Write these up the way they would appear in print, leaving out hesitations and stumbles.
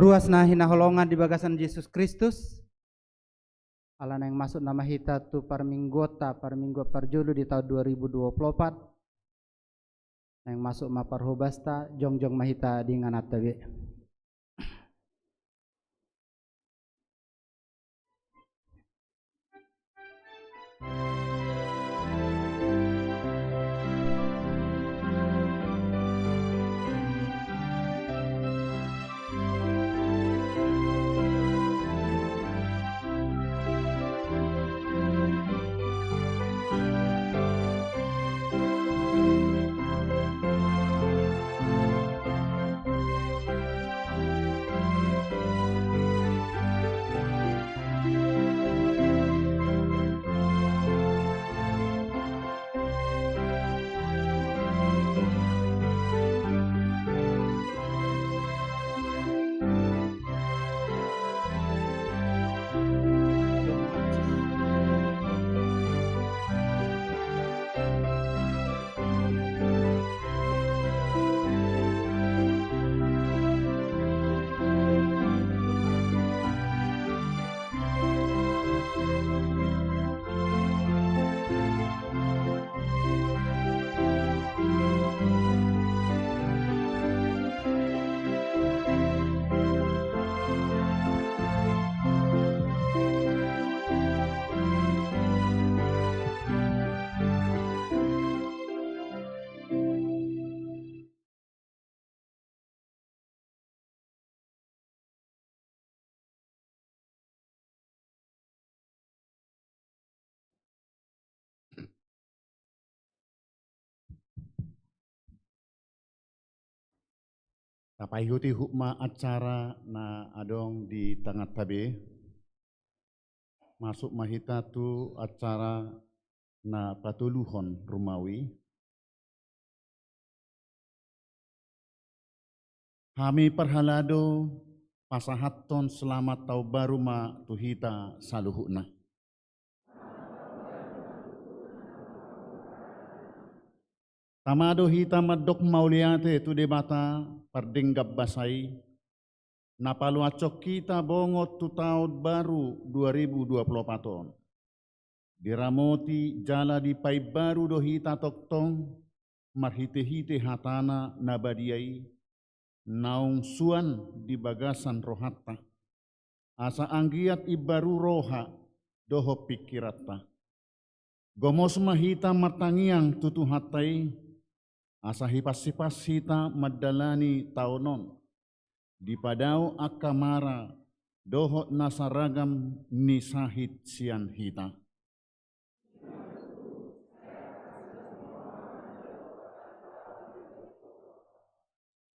Ruas nahi naholongan di bagasan Yesus Kristus. Alana yang masuk nama hita tu parminggota parminggu parjulu di tahun 2024. Yang masuk maparhobasta jongjong mahita di nganatabe. Tapayuti hukma acara na adong di tengah tabe masuk mahita tu acara na patuluhon Rumawi. Kami perhalado pasahaton selamat tau baru ma tuhita saluhuna. Tamado hita madok mauliate tu debata pardinggap basai napaluacok kita bongot tu tahun baru 2024. Diramoti jala di pai baru do hita toktong marhite-hite hatana nabadiai naung suan di bagasan rohatta asa anggiat ibaru roha doho pikirata. Gomos mahita matangiang tutu hatai, asa hipas-hipas hita madalani taunon. Di padau akamara doho nasaragam ni sahit sian hita.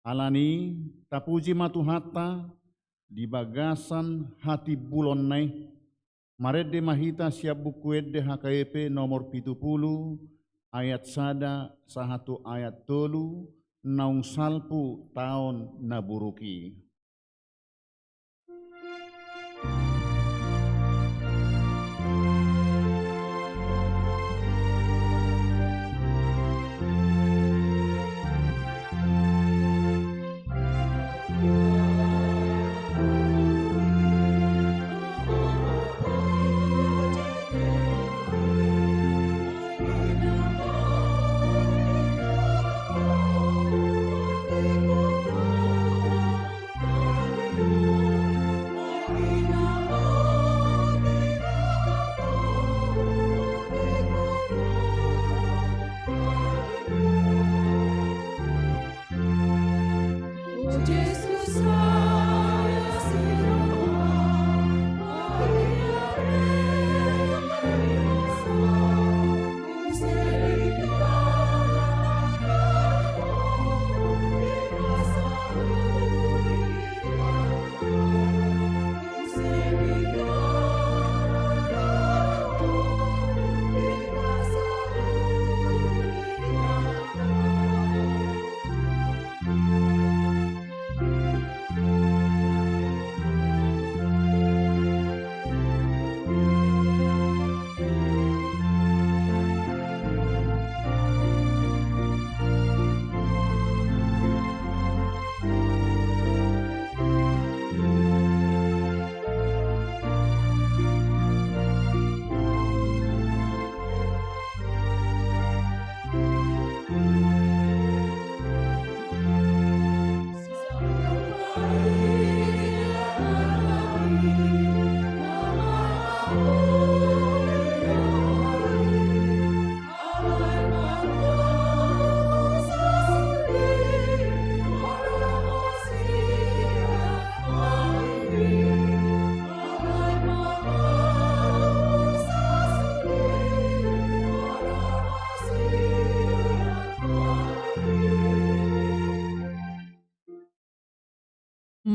Alani tapuji matuhata di bagasan hati bulon nai marede mahita siap buku edde HKP nomor 70 ayat sada sahatu ayat tolu naung salpu tahun naburuki.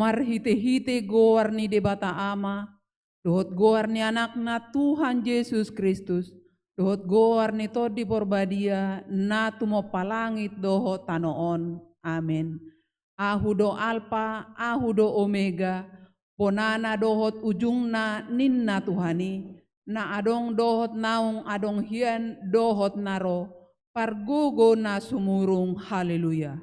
Marhite-hite goar ni debata ama, dohot goar ni anakna Tuhan Yesus Kristus, dohot goar ni todi porbadia, na tumo palangit dohot tanoon. Amen. Ahudo Alpha, ahudo Omega, ponana dohot ujungna ninna Tuhani, na adong dohot naung adong hian dohot naro, pargogo na sumurung. Haleluya.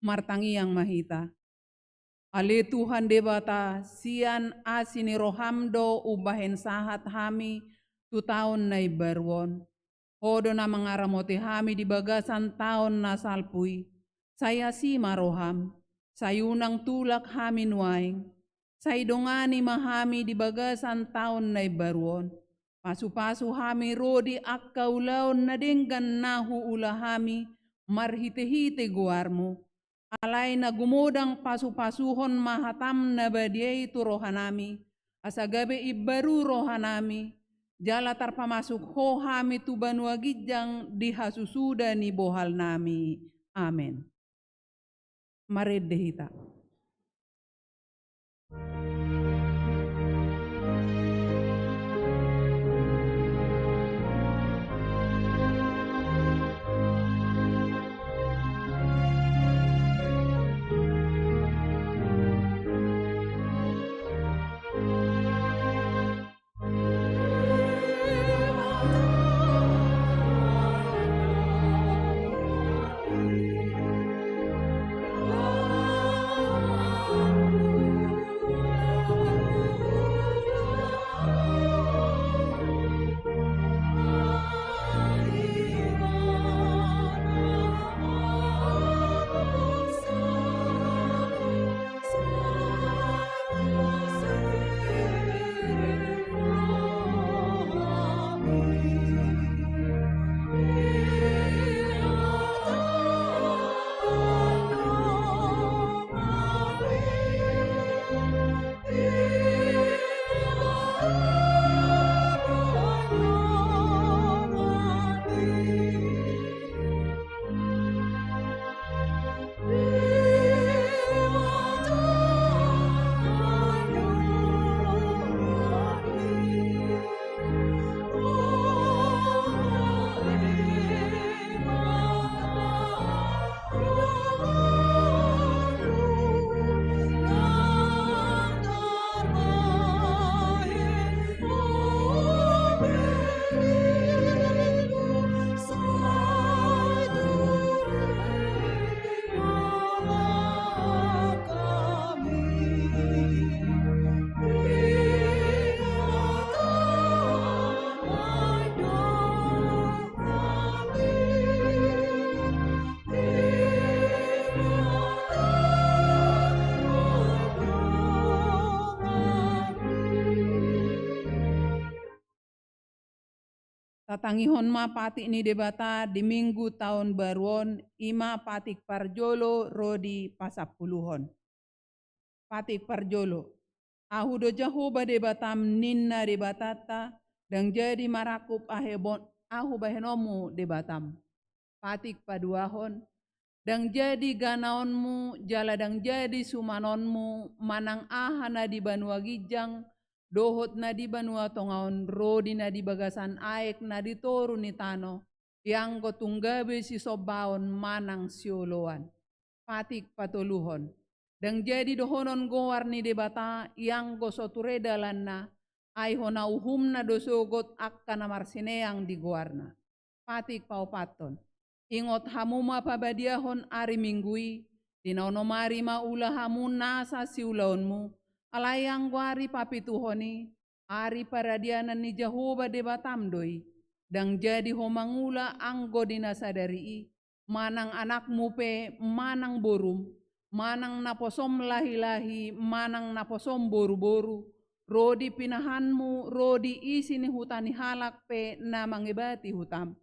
Martangi yang mahita. Ale Tuhan debata sian asini rohamdo ubahen sahat hami tu tahun na ibarwon. Hodo na mangaramote hami di bagasan tahun na salpui. Saya si maroham. Sayunang tulak hami nuaing. Saidongani mahami di bagasan tahun na ibarwon. Pasu-pasu hami rodi akkaulaon na denggan nahu ulahami marhite-hite guarmu. Alay na gumodang pasu-pasuhon mahatam na badiay tu rohanami, asagabe ibaru rohanami, jala tarpamasuk ho hami tu banuagidjang dihasusuda ni bohal nami. Amen. Maredehita. Patangihon ma patik ni debata di minggu tahun baruon ima patik parjolo rodi pasapuluhon. Patik parjolo. Ahu do Jahoba debatam ninna debatata dan jadi marakup ahu bahenomu debatam. Patik paduahon dan jadi ganaonmu jala dan jadi sumanonmu manang ahana di banua gijang dohot na di banua tongaon rodi na di bagasan aek na di toru ni tano yang ko tunggabe si sobaon manang sioloan. Patik patuluhon dan jadi dohonon goar ni debata yang ko soturedalan na ay hona uhumna dosogot akka na marsineang di goarna. Patik paupaton. Ingot hamuma pabadiahon ari minggui, tinaonomari maula hamun nasa siulaonmu, alayang guari papituhoni, ari paradianan ni Jahoba debatamdoi, dang jadi homangula anggo dinasadari, manang anakmu pe, manang borum, manang naposom lahi-lahi, manang naposom boru-boru, rodi pinahanmu, rodi isi ni hutani halak pe na mangibati hutam.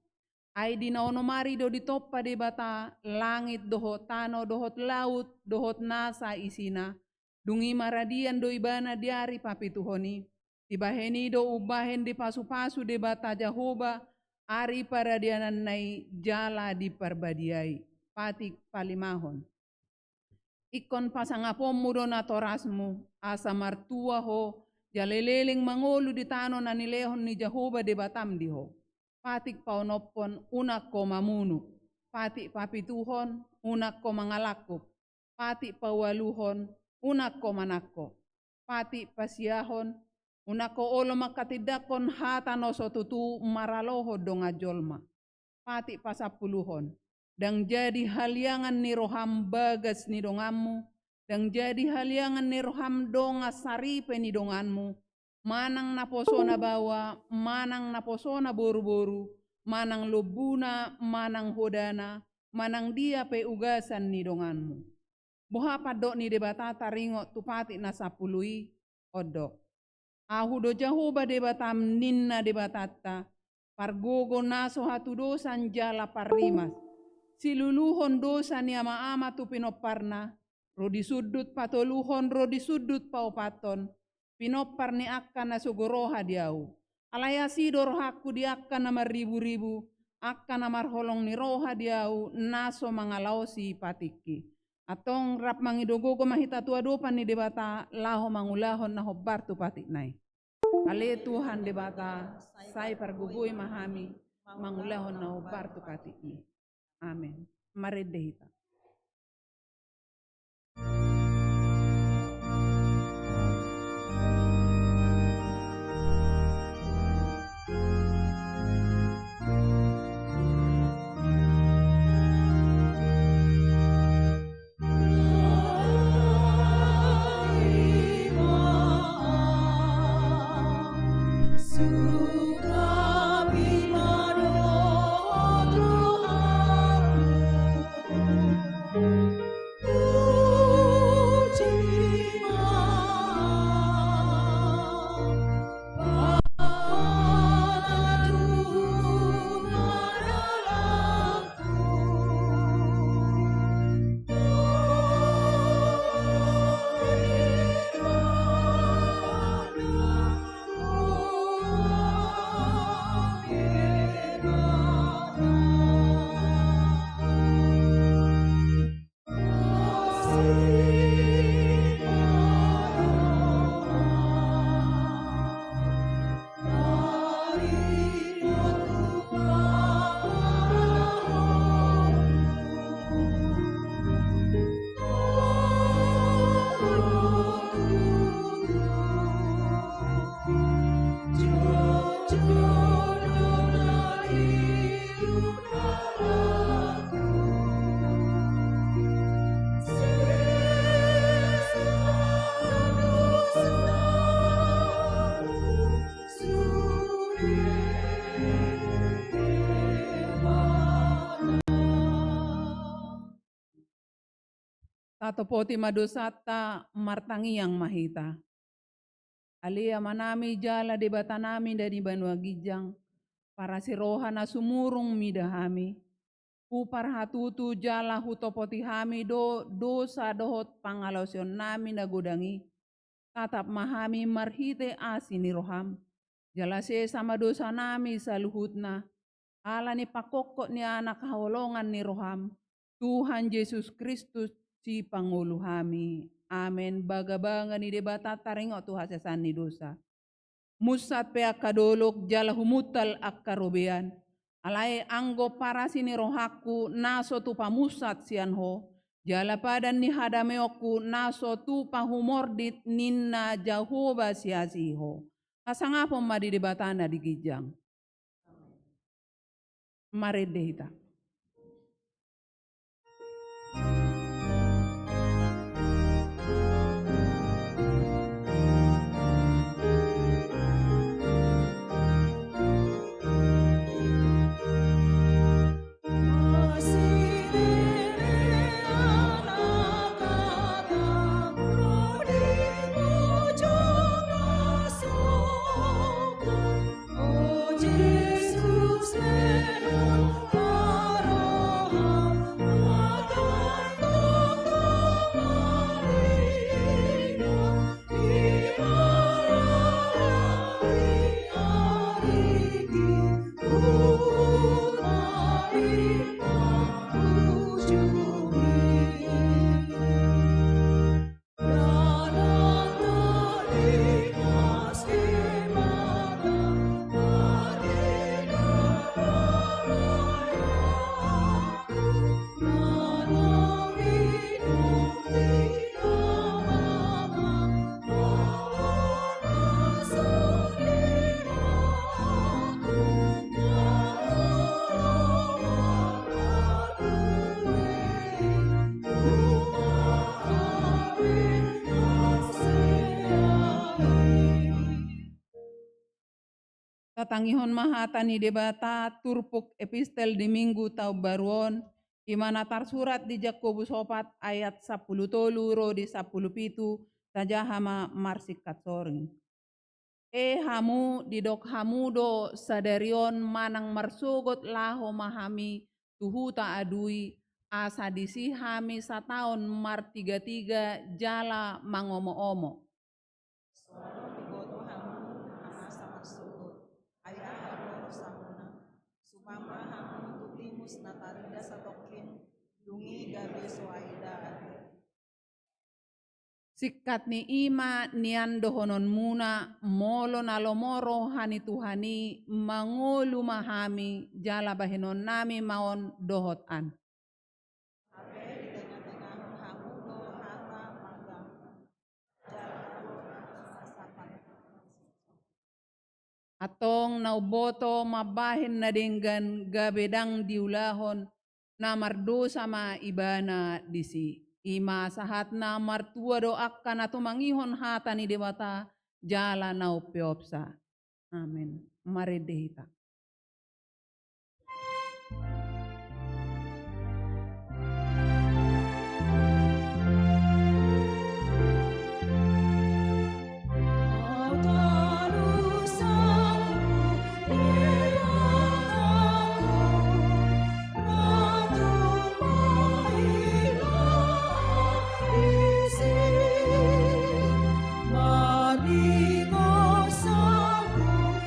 Ay di naonomari do ditoppa de bata langit dohot tano dohot laut dohot nasa isina dungi maradian do ibana diari papituhoni tibaheni do ubahen di pasu-pasu de bata Jahoba ari paradianan nai jala di parbadiai. Patik palimahon. Ikon pasangapomu do natorasmu asa martua ho jaleleling mangolu di tano nanilehon ni Jahoba de batam diho. Patik paunopon unak ko mamunu, patik papituhon unak ko mangalakop, patik pawaluhon unak ko manakko, patik pasiahon unak ko olo makatidakon hatano sotutu maraloho donga jolma, patik pasapuluhon, dang jadi haliangan ni roham bagas ni dongamu, dang jadi haliangan ni roham donga saripe ni donganmu, manang naposona bawa, manang naposona boru-boru, manang lobuna, manang hodana, manang dia pe ugasan ni donganmu. Boha padok ni debata taringo tupati na sapului odok. Ahu do Jahoba debatam ninna debatata, pargogo naso hatu dosan jala parimas. Siluluhon dosa ni ama-ama tu pinoparna, rodi sudut patoluhon rodi sudut paupaton, pinopar ni akka na sugoroha diau. Alaya sidor hakku di akka na maribu-ribu, akka na marholong ni roha diau, naso mangalausi patiki. Atong rap mangidogogo mahita tua dopan ni debata, laho mangulahon na hobbar tu patik nai. Ale Tuhan debata, say pargugui mahami, mangulahon na hobbar tu patiki. Amen. Maredehita. Tato poti madosata martangi yang mahita. Alia manami jala debata nami dari Banua Gijang. para si rohana sumurung midahami. Kupar hatutu jala hutopoti hami dosa dohot pangalosyon nami nagudangi. Tatap mahami marhite asini roham. Jalase sama dosa nami sa luhutna. Ala ni pakokot ni anak kaholongan ni roham. Tuhan Yesus Kristus si Pangulo hami. Amen. Bagabangan ni debata taringo Tuhan sesan ni dosa. Musat pe akadolok jala humutal akarobean. Alai anggo para sini rohaku naso tu pamusat sianho. Jala padan ni hadameoku naso tu pahumordit ninna Jehovah siasiho. Kasangapon madi debatana di gijang. Mari dehita. Tatangihon mahata ni debata turpuk epistel di minggu tau baruon imana tarsurat di Jakobus 4 ayat 10 ro di 10 pitu saja hama marsik katsoring. Hamu didok hamudo sadarion manang marsugot laho mahami tuhuta adui asa disi hami sataon mar 33 jala mangomo-omo. Sikat ni ima niando honon muna molo nalomoro hani Tuhani mangulu mahami jala bahinon nami maon dohotan. Atong nauboto mabahin na dinggan gabedang diulahon na mardo sama ibana disi. Ima sahat na martua doakan atau mangihon hata ni dewata jala nau peopsa. Amin. Mari dehita. Mari bersama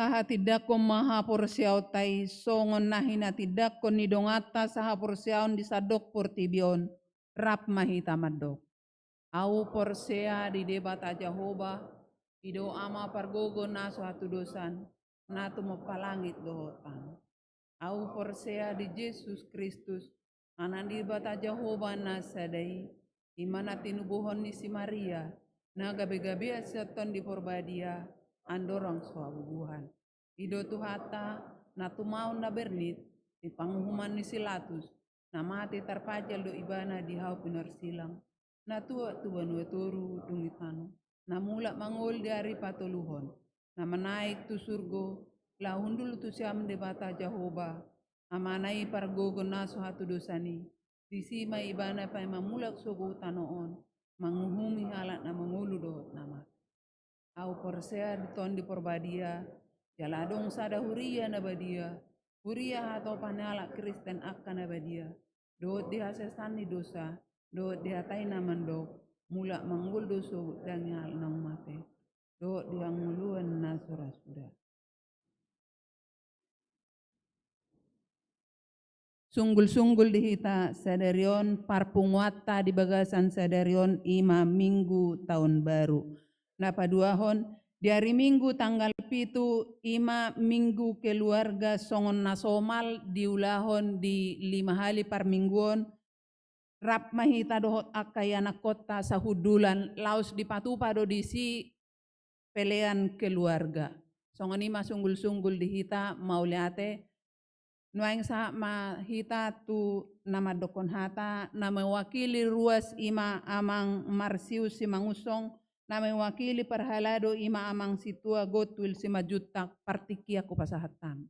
saha tidakko maha porsiaw tay songon nahina tidakko nidongata saha porsiaon disadok portibion rap mahita madok. Au porsea di debata Jehovah ido ama pargogo naso hatu dosan natu mapalangit dohotan. Au porsea di Yesus Kristus anandi bata Jehovah nasadai imana tinubuhon ni si Maria na gabe-gabe seton di porbadia andorong suabubuhan. Ido tuhata na tumau na bernit di panghuman ni silatus na mati tarpajal do ibana di hau pinarsilang na tua tuan weturu dungitano na mula mangol dari patuluhon na menaik tu surgo la hundul tu siam de bata Jehovah amanai pargogo naso hatu dosani disima ibana pa mamulak sugo tanoon manguhumi halat na mangulu dohot nama au porsea diton di porbadia jaladong sada huria na badia huria atau panala Kristen akan na badia dohot dihasesani dosa dohot dihatai namando mula manggul doso dan hal nang mate dohot dianguluan na surasuda. Sunggul-sunggul dihita sadarion parpungwata di bagasan sadarion ima minggu tahun baru. Napaduahon di hari minggu tanggal 7 ima minggu keluarga songon nasomal diulahon di 5 hari parmingguon rap mahita dohot akayana kota sahudulan laus dipatupado disi pelean keluarga. Songon ima sunggul-sunggul dihita mauliate nuaing sa mahita tu nama dokon hata nama wakili ruas ima amang Marsius si mangusong nama wakili perhalado ima amang situa gotwil si majutak partikia ko pasahatam.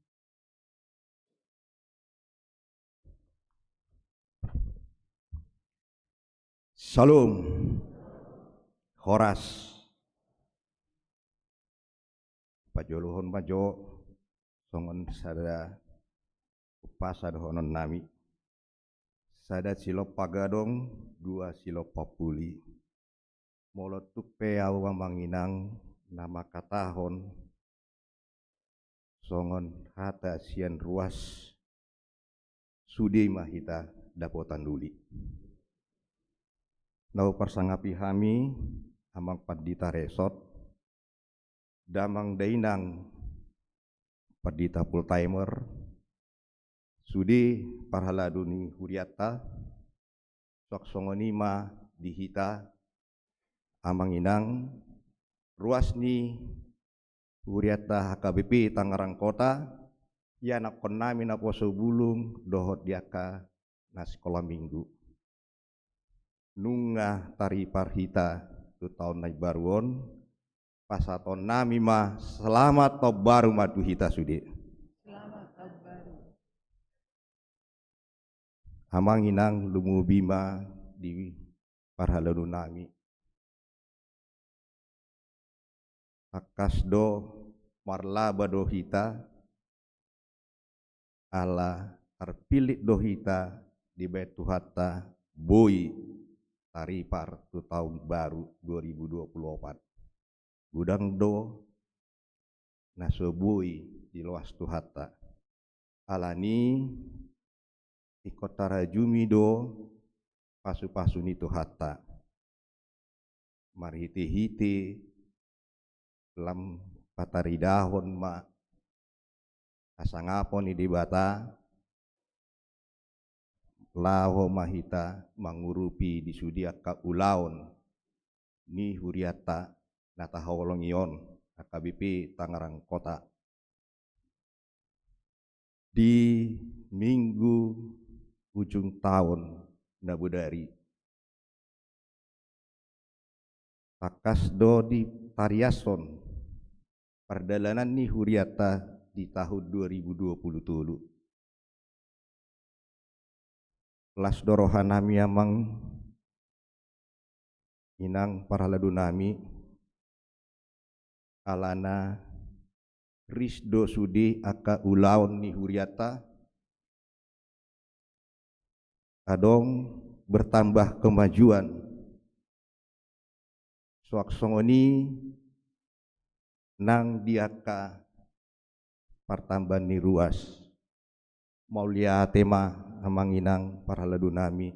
Salam, Horas, pajoluhon majo, songon sada upasa dohonon nami, sada silo pagadong, 2 silo papuli, molotuk peau manginang nama katahon, songon hata sian ruas, sudi mahita dapotan duli. Nau persangapi hami amang padita resort damang dainang padita full timer sudi parhaladuni huriata sok songonima dihita amang inang ruasni huriata HKBP Tangerang Kota ya nakon nami na poso bulung dohot diaka na sekolah minggu nunga tari parhita tu tahun naik baruon pasaton nami mah selamat tahun baru madu hita sudi Selamat tahun baru. amang inang lumu bima di parhaladu nami akas do marlaba do hita ala terpilih do hita di betu hatta boy taripar tu tahun baru 2024 gudang do nasobui di luas tu hatta alani ikot tarajumi do pasu-pasu ni tu hatta marhiti-hiti lam pataridahon ma asangapon di bata laho mahita mangurupi di sudia ka ulaon ni huriata nata hawolongion HKBP Tangerang Kota di minggu ujung tahun nabudari takas do di tariason perdalanan ni huriata di tahun 2020 las dorohan nami amang inang parhaladu nami alana risdo sudi aka ulaon ni huriata adong bertambah kemajuan suak songoni nang diaka partamban ni ruas maulia tema amanginang parhaladu nami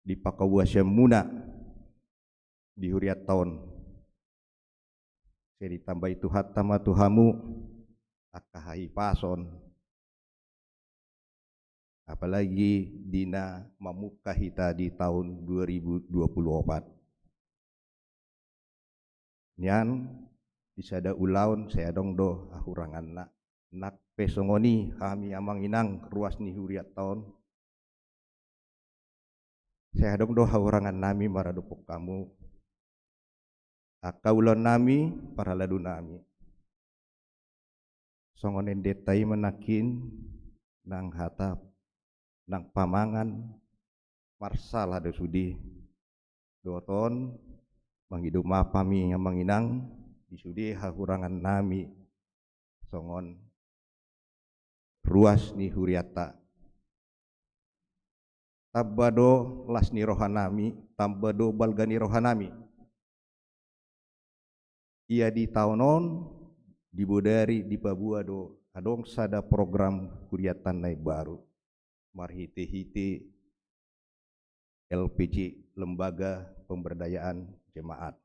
di pakabuasya muna di huriat tahun saya ditambah itu hatama tuhamu akahai pason apalagi dina mamuka hita di tahun 2024 nyan disada ulaun saya dong do ahurangan nak pesongoni kami amang inang ruas ni huriat tahun saya dong do ahurangan nami maradupok kamu akaulan nami para ladu nami songonen detai menakin nang hatap nang pamangan marsal ada sudi doton manghidup mapami yang manginang disudi hakurangan nami songon ruas ni huriata tabado las ni rohanami tabado balgani rohanami ia di tahunon di bodari di Papua do adong sada program huriatan nai baru marhite-hite LPJ Lembaga Pemberdayaan Jemaat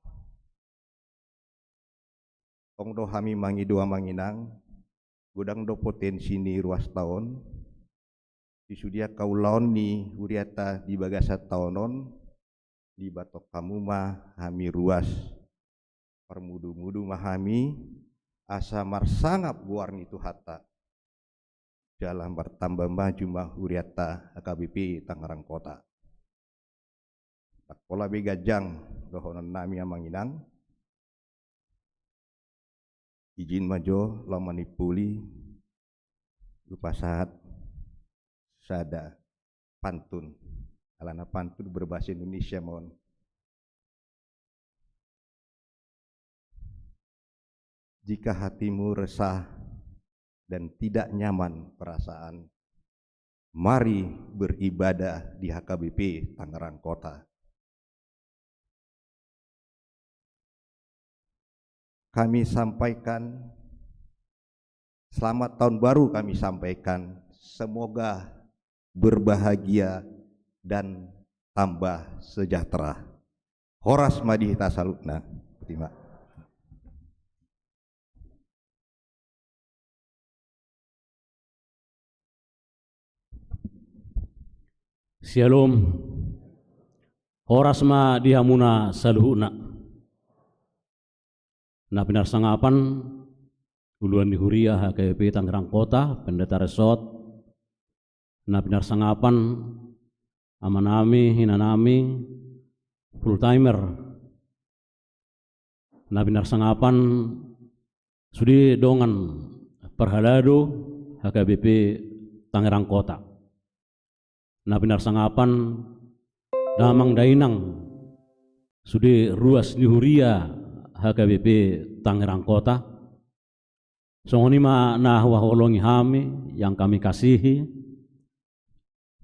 tong do kami mangidu manginang gudang do potensi ni ruas tahun disudia kaulaon ni huriata di bagasa tahunon di batok kamu mah kami ruas permudu-mudu mahami asa marsangap guarni tu hatta jalan bertambah maju mah huriata AKBP Tangerang Kota tak pola begajang dohonan nami amanginang izin majo lamani puli lupa saat sada pantun alana pantun berbahasa Indonesia mohon jika hatimu resah dan tidak nyaman perasaan, mari beribadah di HKBP Tangerang Kota. Kami sampaikan, selamat tahun baru kami sampaikan, semoga berbahagia dan tambah sejahtera. Horas madih tasalukna. Terima. Shalom. Horas ma dihamuna saluhuna. Na benar sangapan uluan di Huria HKBP Tangerang Kota Pendeta Resort. Na benar sangapan amanami hinanami full timer. Na benar sangapan sudi dongan perhalado HKBP Tangerang Kota. Na benar sangapan damang dainang sudi ruas di Huria HKBP Tangerang Kota songoni ma na waholongi hami yang kami kasihi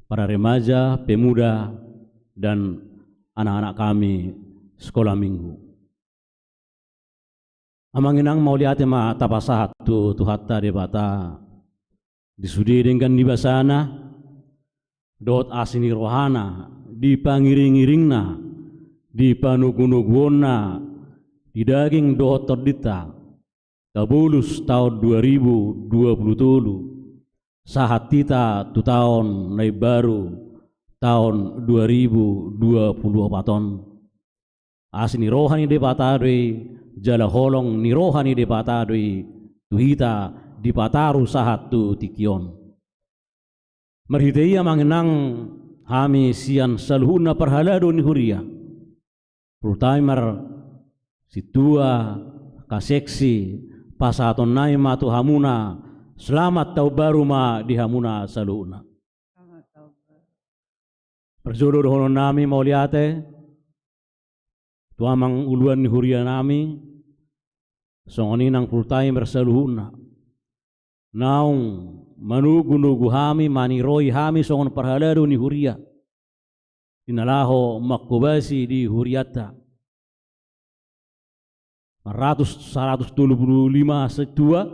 para remaja, pemuda dan anak-anak kami sekolah minggu amanginang mau lihat ma tapasahat tu hatta debata disudi dengan dibasana dot asini rohana di pangiring-iringna di panugu-nuguona di daging dot terdita kabulus tahun 2027 sahat kita tu tahun nai baru tahun 2024 ton asini rohani de patadui jala holong ni rohani de patadui tuhita di pataru sahat tu tikion marhitei mangenang hami sian saluhuna perhalado ni Huria full timer situa kaseksi pasaton naima tu hamuna selamat tau baru ma di hamuna saluhuna perjodoh hono nami mau liate tu amang uluan ni Huria nami songoni nang full timer saluhuna naung manugu-nugu hami maniroi hami songon perhalado ni Huria inalaho makubasi di Huriata 125 setua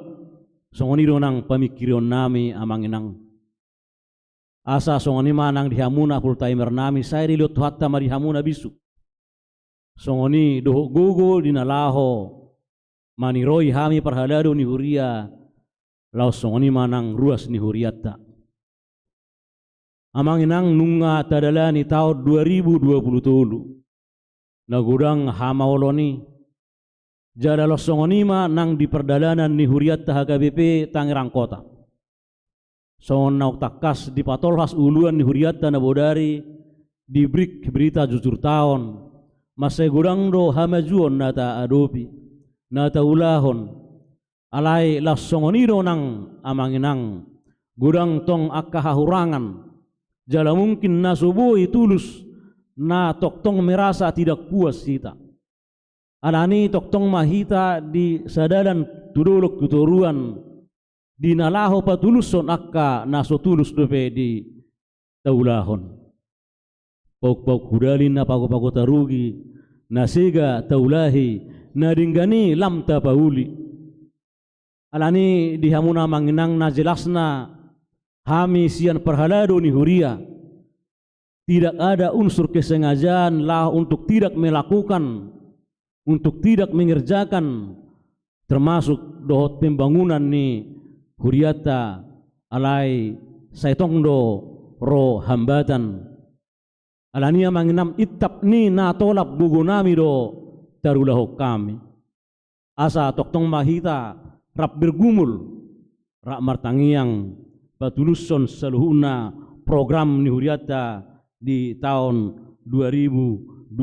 songoni donang pamikiron nami amanginang asa songoni manang dihamuna full timer nami saya dilihat hatta marihamuna bisu songoni doh gogo dinalaho maniroi hami perhalado ni huria lau songoni manang ruas ni huriata amanginang nunga tadalani tahun 2020 nagudang hamaoloni jada lo songonima nang di perdalanan ni huriata HKBP Tangerang Kota songon nauk takas di patolhas uluan ni huriata nabodari di brik berita jujur tahun masai gudang do hamajuon nata adopi nata ulahon alai la songonido nang amanginang gudang tong akka hahurangan jala mungkin na subui tulus na toktong merasa tidak puas kita alani toktong mahita di sadalan tudolok tuturuan di nalaho patuluson akka na so tulus dope di taulahon pok hudalin na pago tarugi na siga taulahi na dinggani lam tapauli alani dihamuna manginang na jelasna hami sian perhalado ni huria tidak ada unsur kesengajaan lah untuk tidak melakukan untuk tidak mengerjakan termasuk dohot pembangunan ni huriata alai saitongdo ro hambatan alania manginam itap ni na tolap bugunami do tarulaho kami asa toktong mahita rap bergumul rak martangiang patuluson saluhuna program ni huriata di tahun 2020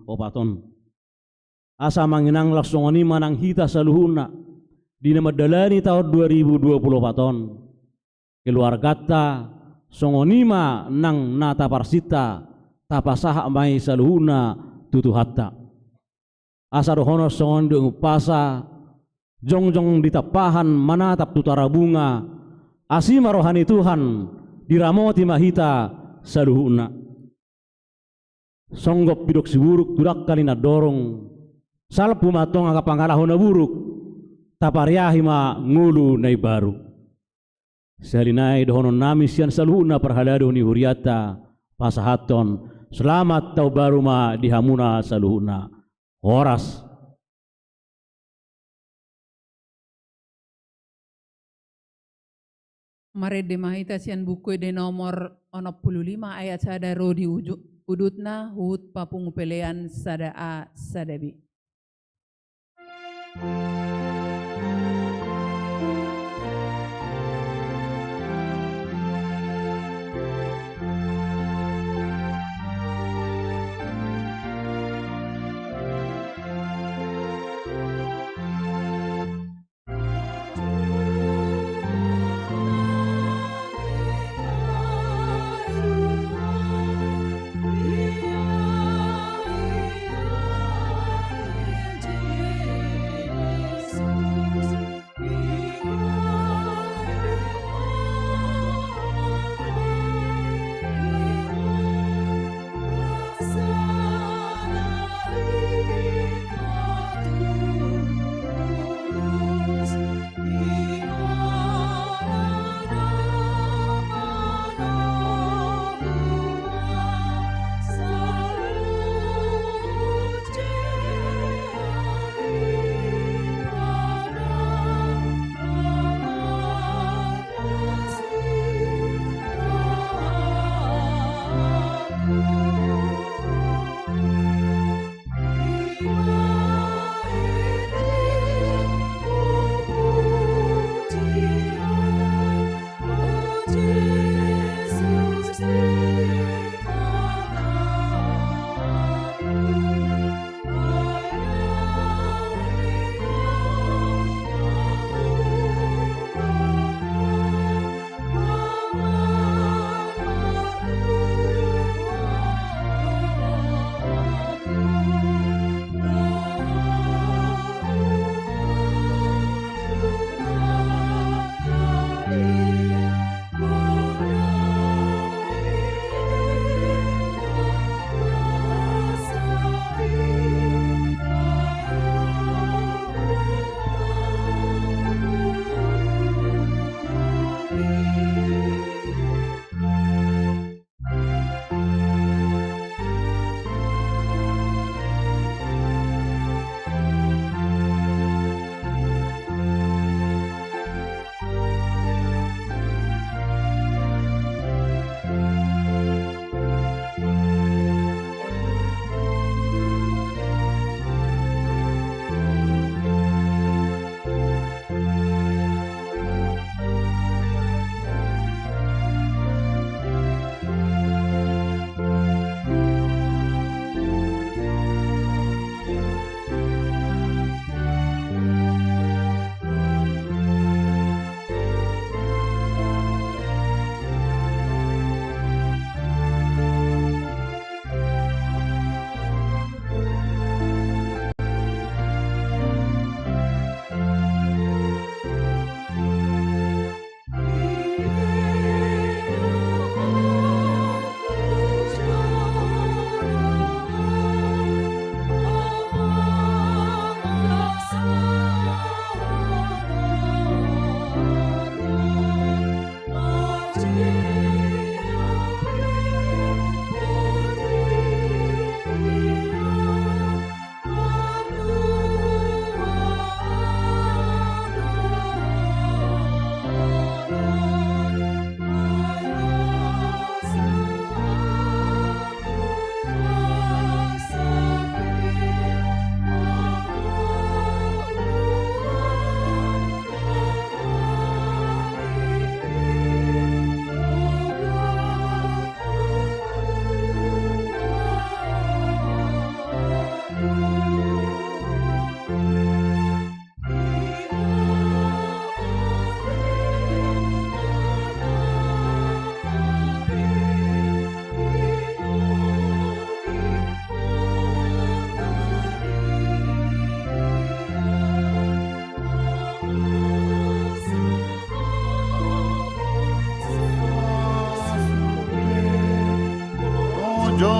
opaton asa manginang laksongoni manang hita saluhuna di nama dalani tahun 2020 opaton keluargata songonima nang nata parsita tapasaha mai saluhuna tutuhatta asa rohono songon dung pasa jongjong ditapahan manatap tutara bunga asima rohani Tuhan diramoti mahita saluhuna songgop bidok siburuk turak kalina dorong salpu matong aga pangalahona buruk tapariahi ma ngulu nai baru salinai dohonon nami sian saluhuna perhalado ni huriata pasahaton selamat tau baru ma dihamuna saluhuna horas Marede mahita sian buku de nomor 65 ayat sada rodi udutna hut papung pelean sada a sada b. Yes.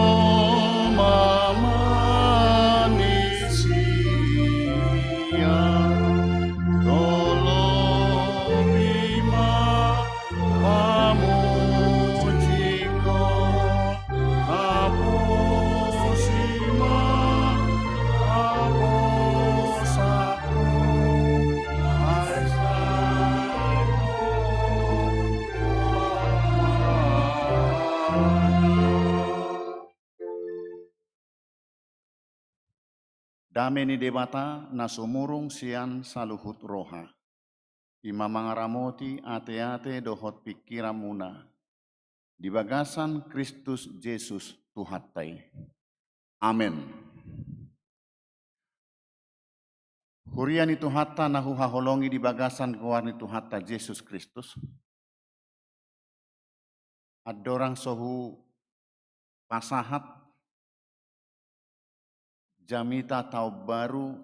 aroma manusia, tolong bima pamujiko, apusima apusaku, Dameni debata na sumurung sian saluhut roha. Ima mangaramoti ate-ate dohot pikiran muna. Di bagasan Kristus Yesus Tuhattai. Amen. Hurian itu hatta nahu haholongi di bagasan kewarni Tuhatta Yesus Kristus. Adorang sohu pasahat jamita tau baru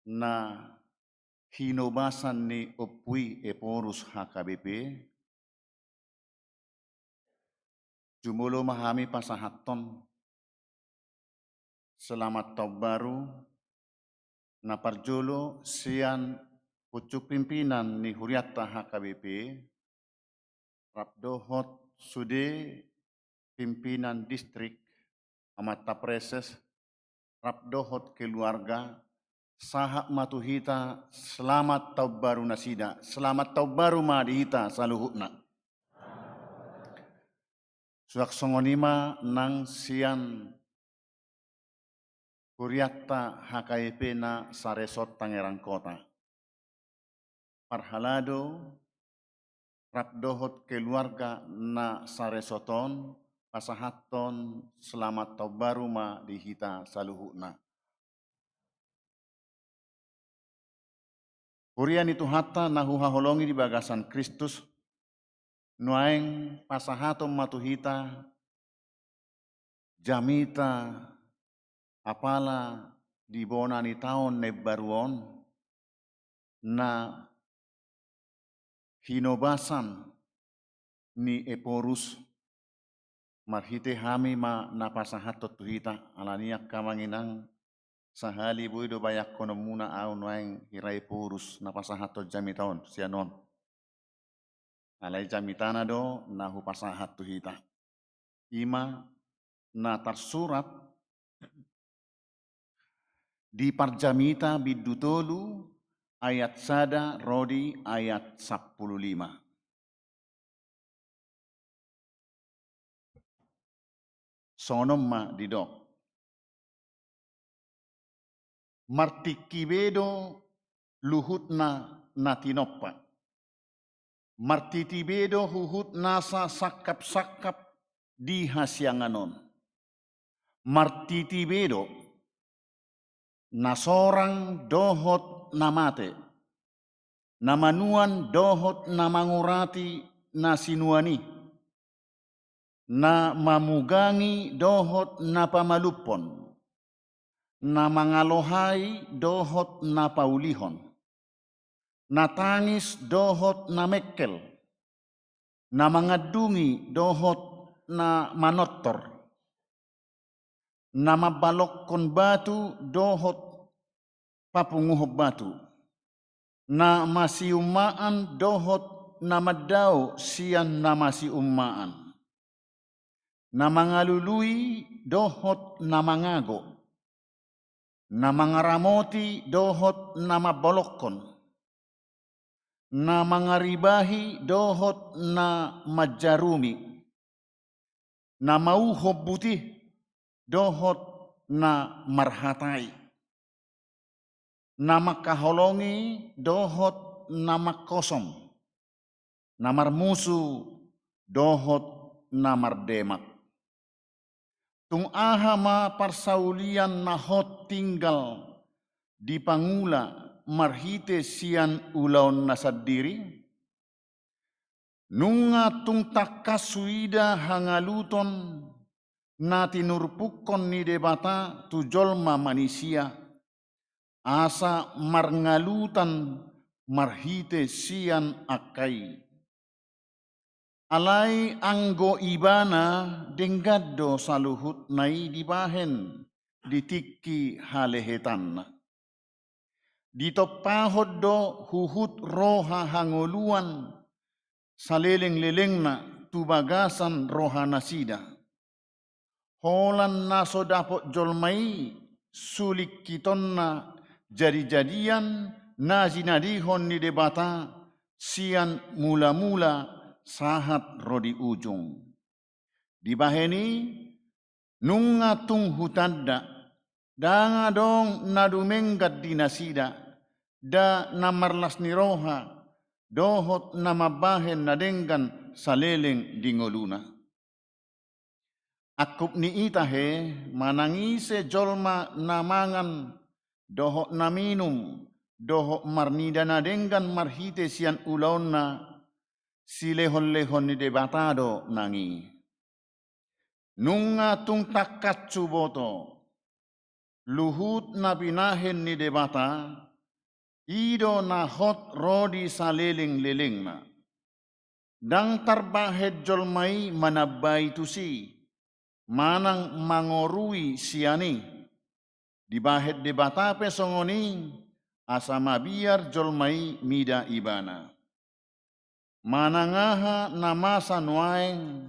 na hinobasan ni opui eporus HKBP jumulo mahami pasahaton selamat tau baru na parjolo sian pucuk pimpinan ni huriatta HKBP rapdohot sude pimpinan distrik amat tapreses rapdohot keluarga sahak matuhita selamat tau baru nasida selamat tau baru madihita saluhutna suak songonima nang sian huriatta HKBP na saresot Tangerang Kota parhalado rapdohot keluarga na saresoton pasahaton selamat tau baru ma dihita saluhutna. Hurian itu hatta nahu haholongi di bagasan Kristus nuaeng pasahaton matuhita jamita apala di bonani taon nebaruon na hinobasan ni eporus marhite hami ma napasahatot tuhita alaniak kamanginang sahali buido bayak kono muna au noeng hirai purus napasahatot jamitaon sianon alai jamitana do nahu pasahat tuhita ima na tersurat di parjamita bidutolu ayat sada rodi ayat 15. Sonom ma didok. Martikibedo luhutna natinoppa. Martitibedo huhut nasa sakap-sakap di hasianganon. Martitibedo nasorang dohot namate. Namanuan dohot namangurati nasinuani. Na mamugangi dohot na pamalupon, na mangalohai dohot na paulihon, na tangis dohot na mekkel, na mangadungi dohot na manottor, na mabalokkon batu dohot papunguhob batu, na masiumaan dohot na madao sian na masiumaan. Na mangalului dohot na mangago, na mangaramoti dohot na mabolokkon, na mangaribahi dohot na majarumi, na mauhob butih dohot na marhatai, na makaholongi dohot na makosom, na marmusu dohot na mardemak. Tung ahama parsaulian nahot tinggal di pangula marhite sian ulaon nasadiri. Nunga tung takasuida hangaluton na tinurpukon ni debata tujolma manusia. Asa marngalutan marhite sian akai. alai anggo ibana denggaddo saluhut nai dibahen ditiki halehetanna. Ditopahod do huhut roha hangoluan saleleng-lelengna tubagasan roha nasida. Holan naso dapot jolmai sulik kitonna jadi-jadian nazinadihon ni debata sian mula-mula sahat rodi ujung. Dibaheni nunga tung hutanda danga dong nadumenggat dinasida da namarlas ni roha dohot namabahen nadenggan saleleng dingoluna. Akup ni itahe manangise jolma namangan dohot naminum dohot marnida nadenggan marhite sian ulaonna silehon-lehon ni debatado nangi. Nunga tung takat cuboto luhut na binahen ni debata ido na hot rodi saleleng-lelengna. Dang tarbahed jolmai manabai tusi manang mangorui siani dibahed debata pesongoni asama biar jolmai mida ibana. Manangaha namasa nuaeng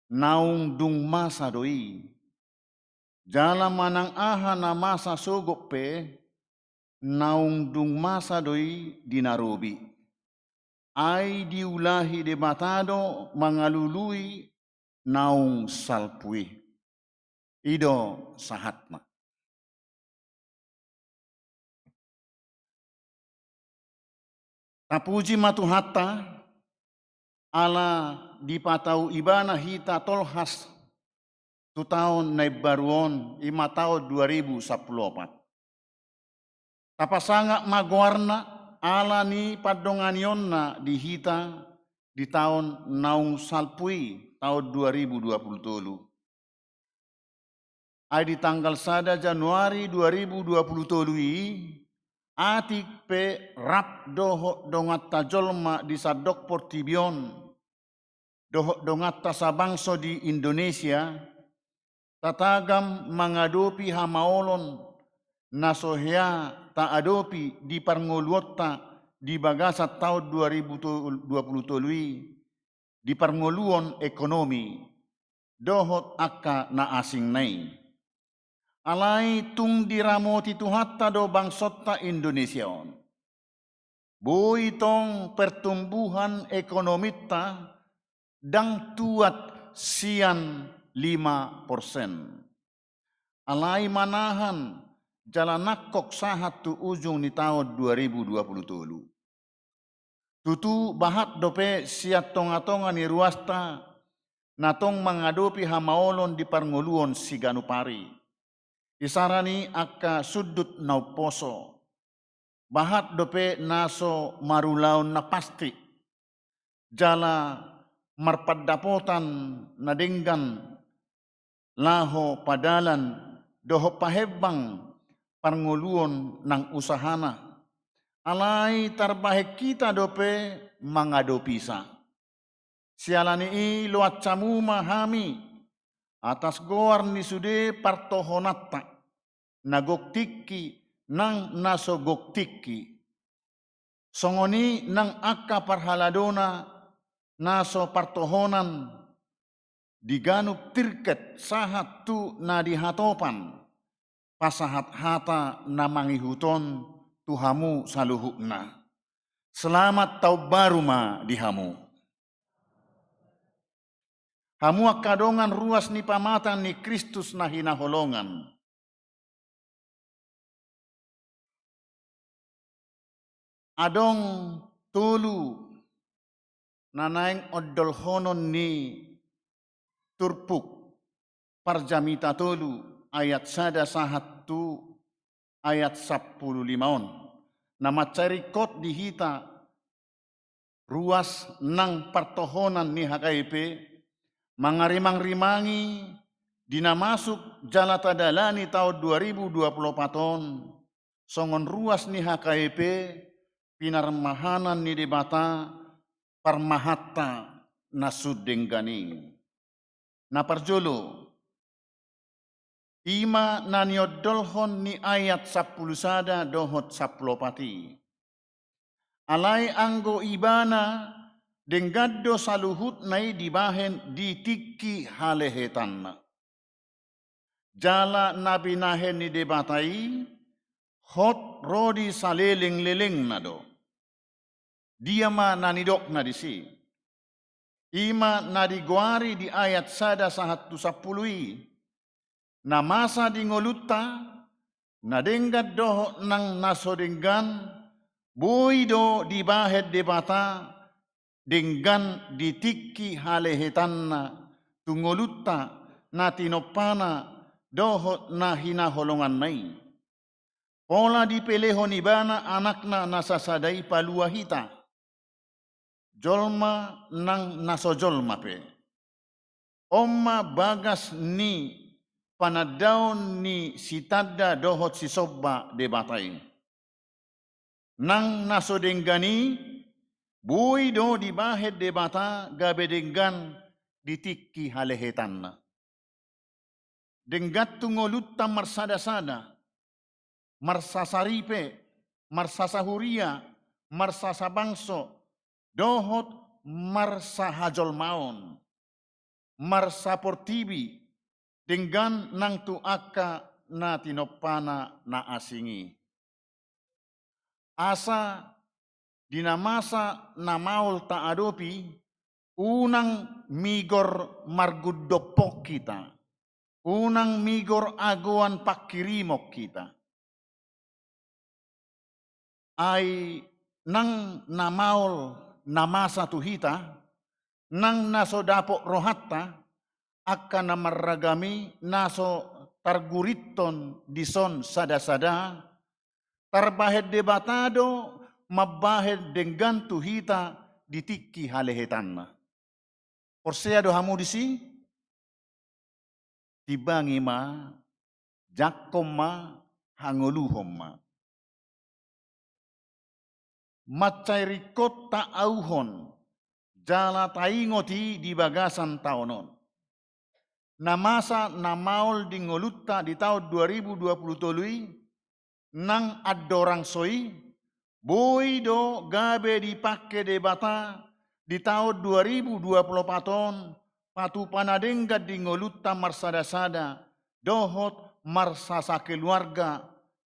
naung dung masa doi. Jala manang aha namasa sogok pe naung dung masa doi dinarobi. Ai diulahi debatado mangalului naung salpui. Ido sahatna. Tapuji matuhatta ala dipatau ibana hita tolhas tu tahun naib baruon 5 tahun 2014. Tapasanga magwarna ala ni padonganionna di hita di tahun naung salpui tahun 2027. Ai di tanggal 1 Januari 2027 atik pe rap doho dongatta jolma di sadok portibion doho dongatta sabangso di Indonesia tatagam mangadopi hamaolon nasohea ta adopi di parngoluotta di bagasa tahun 2027 di parngoluon ekonomi dohot akka na asing nai alai tung diramoti tuhatta do bangsotta Indonesia on boitong pertumbuhan ekonomitta dang tuat sian 5%. Alai manahan jalan nakok sahat tu ujung ni tahun 2027. Tutu bahat dope siat tonga-tonga ni ruasta natong mangadopi hamaolon di parngoluon siganupari. Isarani akka sudut nauposo. Bahat dope naso marulaon na pasti. Jala marpadapotan na denggan laho padalan doho pahebang parngoluon ng usahana. Alay tarbahek kita dope mangadopisa. Sialani iluat camuma hami atas goar ni sude partohonatta nagoktiki nang nasogoktiki. Songoni nang akka parhaladona naso partohonan diganup tirket sahat tu na dihatopan pasahat hata na mangihuton tuhamu saluhukna. Selamat tau baru ma dihamu. Hamu akadongan ruas ni pamatan ni Kristus na hinaholongan. Adong tulu nanaing oddolhonon ni turpuk parjamita tolu ayat sada sahat tu ayat 15 on. Nama carikot dihita ruas nang partohonan ni HKIP mangarimang-rimangi dinamasuk jalata dalani tahun 2024 songon ruas ni HKIP pinarmahanan ni debata parmahatta nasudenggani. Na parjolo, ima naniodolhon ni ayat 10 sada dohot 10 pati. Alai anggo ibana denggaddo saluhut nai dibahen ditiki halehetanna. Jala nabi nahen ni debatai, hot rodi saleleng-leleng nado. Dia ma nanidok na disi. Ima nadiguari di ayat sada 110 na masa di ngolutta na denggat doho nang nasodenggan boido di bahet debata denggan ditiki halehetanna tungolutta na tinopana doho na hinaholongan nai. Pola dipelehon ibana anakna nasasadai palua hita. Jolma nang nasojolma pe. Omma bagas ni panadaon ni sitada dohot sisobba debatai. Nang nasodenggani bui do dibahet debata gabedenggan ditiki halehetanna. Denggat tungolutta marsada-sada, marsasaripe, marsasahuria, marsasabangso, dohot marsahajol maon, marsaportibi, dengan nang tuaka na tinopana na asingi. Asa dinamasa na maul ta adopi, unang migor margudopok kita, unang migor aguan pakirimok kita. Ay nang namaul namasa tuhita, nang naso dapok rohatta, akan namarragami naso targuriton dison sada-sada, tarbahed debatado, mabahed denggan tuhita ditiki halehetanna. Porsea dohamu disi, tibangi ma, jakkom ma, hangoluhom ma. Macairikot ta auhon, jala taingoti di bagasan taonon. Namasa namaol di ngolutta di tahun 2020 nang adorang soi, boido gabe dipakai debata di tahun 2024 patu panadengga di ngolutta marsada-sada, dohot marsasa keluarga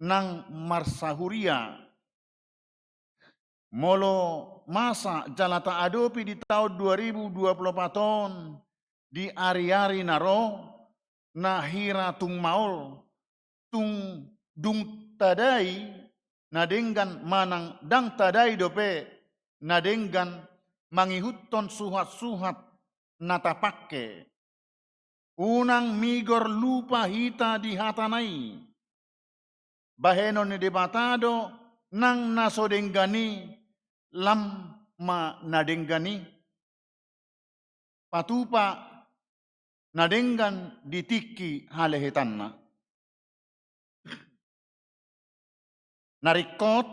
nang marsahuria. Molo masa jalata adopi di tahun 2024 di ari-ari naro nahira tung maul tung dung tadai nadenggan manang dang tadai dope nadenggan mangihutton suhat-suhat natapake unang migor lupa hita di hatanai bahenon ni debatado nang nasodenggani lam ma nadenggani patupa nadenggan ditiki halehetanna. Narikot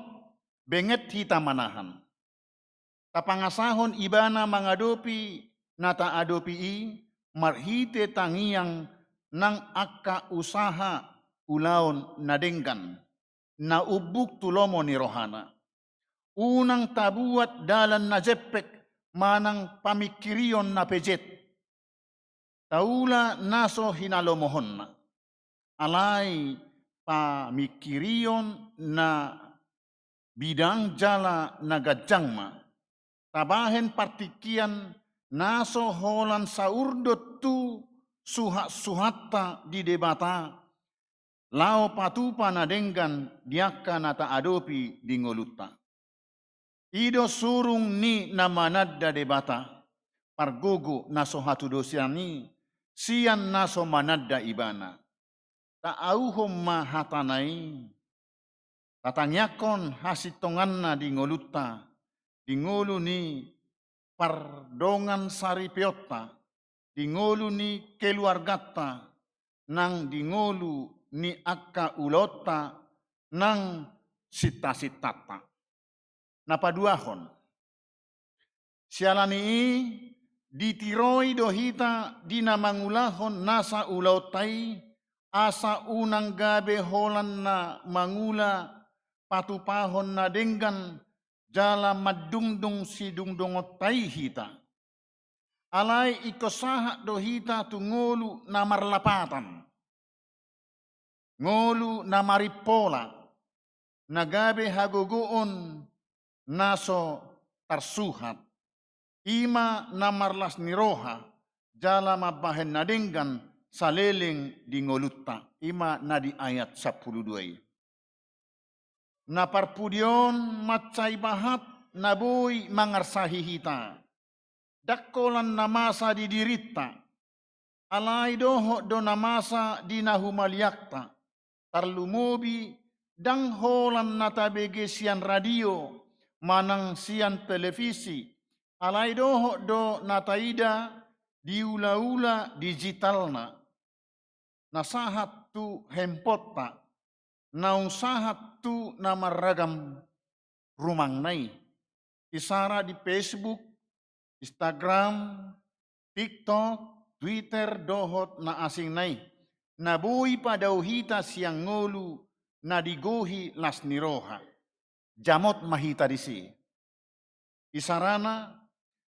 benget hita manahan. Tapangasahon ibana mangadopi nata adopi i marhite tangiang nang akka usaha ulaon nadenggan na ubuk tulomo ni rohana. Unang tabuat dalan na jepek manang pamikirion na pejet. Taula naso hinalomohon na. Alai pamikirion na bidang jala nagajangma. Tabahen partikian naso holan saurdot tu suhat-suhatta di debata. Lao patupa na denggan diaka nata adopi di ngolutta. Ido surung ni namanadda debata, pargugu naso hatu dosiani, sian naso manadda ibana. Taauhom ma hatanai, tatanyakon hasitonganna di ngolutta, di ngolu ni pardongan saripiotta, di ngolu ni keluargata, nang di ngolu ni akka ulota, nang sita-sitata. Napaduahon, sialani ditiroi dohita dinamangulahon nasa ulautai asa unang gabe holan na mangula patupahon na denggan jala madungdung si dungdungotai hita. Alai ikosaha dohita tu ngolu na marlapatan. Ngolu na maripola. Nagabe hagogoon naso tarsuhat. Ima na marlas niroha. Jala mabahen na denggan saleleng di ngolutta. Ima na di ayat 12. Na parpudion macay bahat na boy mangarsahi hita. Dakkolan namasa di dirita. Alay doho do namasa di nahumalyakta. Tarlumobi dang holan natabege sian radio. Manang sian televisi. Alay doho do nataida di ula-ula digitalna. Nasahat tu hempota. Naung sahat tu namaragam rumang nai. Isara di Facebook, Instagram, TikTok, Twitter, dohot na asing nai. Nabuhi padauhita siang ngolu na digohi las niroha. Jamot mahita disi. Isarana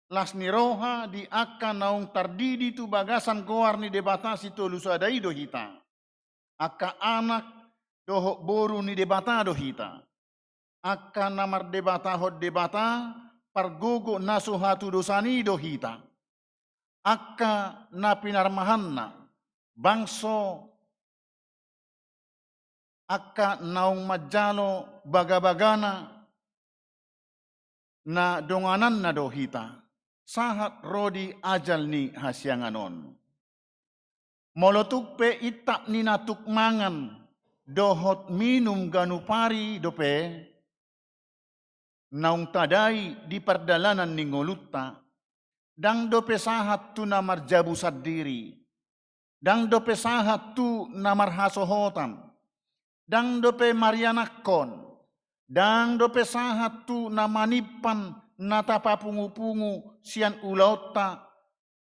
las niroha di akan naung tardidi tu bagasan goar ni debatasi tu lusadai dohita. Aka anak doho boru ni debata dohita. Aka namar debata hot debata pargogo nasuhatu dosani dohita. Aka na pinarmahanna bangso aka naung majalo bagabagana na donganan na dohita. Sahat rodi ajal ni hasyanganon. Molotuk pe itak ni natuk mangan dohot minum ganupari dope naung tadai di perdalanan ni ngolutta dang dope sahat tu namar jabu sadiri dang dope sahat tu namar hasohotan dang dope marianakon dang dope sahat tu namanipan natapa pungu-pungu sian ulauta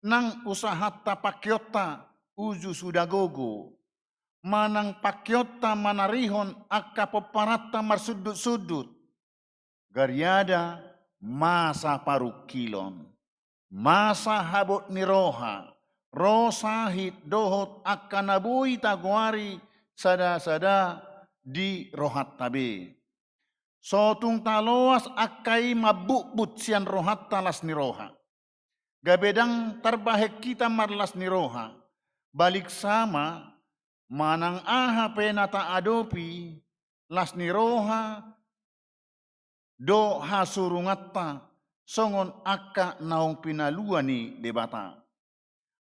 nang usahat tapakyota uju sudagogo manang pakyota manarihon akka peparata marsudut-sudut. Garyada masa parukilon. Masa habot niroha. Rosahit dohot akka nabui taguari sada-sada di rohat tabe. Sotung taloas akkai mabukbut sian rohat talas niroha. Gabedang terbahek kita marlas niroha. Balik sama manang aha penata adopi las niroha do hasurungatta songon akka naung pinaluani debata.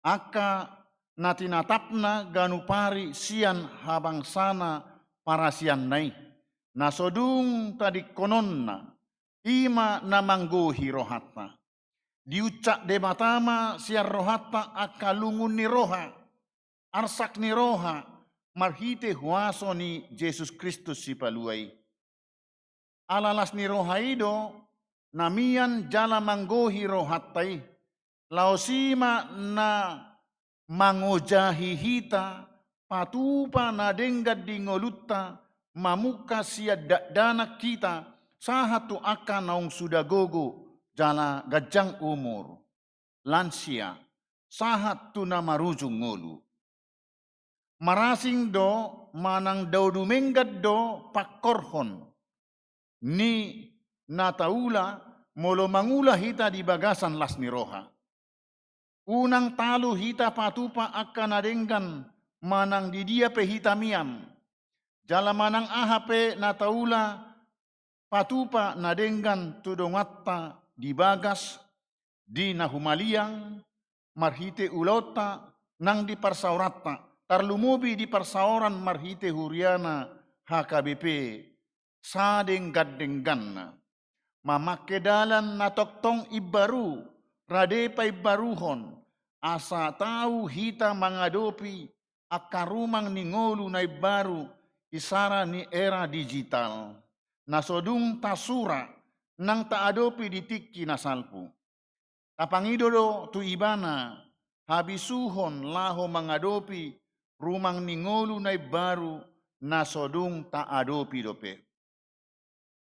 Akka natinatapna ganupari sian habang sana para sian nai. Nasodung tadi kononna ima namanggohi rohatta. Diucak debatama sian rohatta akka lungun ni roha. Arsak ni roha. Marhite huaso ni Yesus Kristus si paluai. Alalas ni rohaido namian jala manggohi rohatai. Laosima na mangojahi hita patupa na denggad di ngolutta mamuka siya danak kita sahatu akan naung sudagogo jala gajang umur lansia sahat tu na marujung ngolu. Marasing do manang daudu menggad do pakorhon ni nataula molo mangula hita di bagasan las niroha. Unang talu hita patupa akan adenggan manang di dia pe hitamian. Jala manang ahape nataula patupa nadenggan tudongatta di bagas di nahumaliang marhite ulota nang di parsaurata. Tarlumubi di persauran marhite huriana HKBP sadeng gadengganna. Mamake dalan natoktong ibaru rade pa ibaruhon asa tahu hita mangadopi akarumang ni ngolu na ibaru isara ni era digital. Nasodung tasura nang taadopi di tiki nasalpu. Tapangidodo tu ibana habisuhon laho mangadopi rumang ningolu nai baru nasodung ta adopi dope.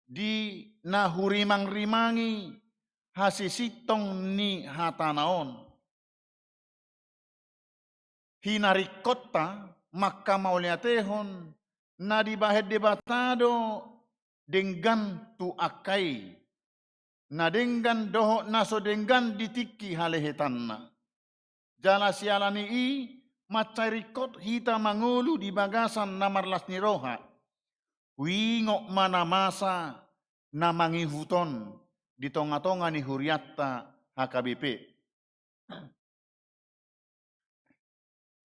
Di nahurimang-rimangi hasisitong ni hatanaon. Hinarikota maka mauliatehon na dibahed debatado denggan tu akai. Na denggan doho naso denggan ditiki halehetanna. Jala sialani i macarikot hita mangulu di bagasan namarlas ni roha. Wingok mana masa namangi huton di tonga-tonga ni huriatta HKBP.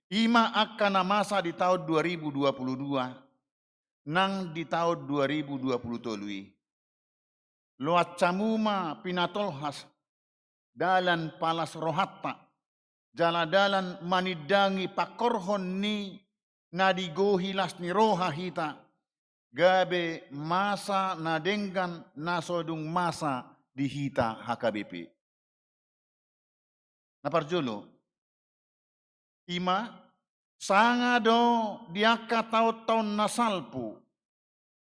Ima akan masa di tahun 2022 nang di tahun 2023. Loat camuma pinatolhas dalan palas rohatta jala-dalan manidangi pakorhon ni nadigohilas ni roha hita gabe masa nadenggan nasodung masa di hita HKBP. Naparjolo ima sangado diaka tahun nasalpu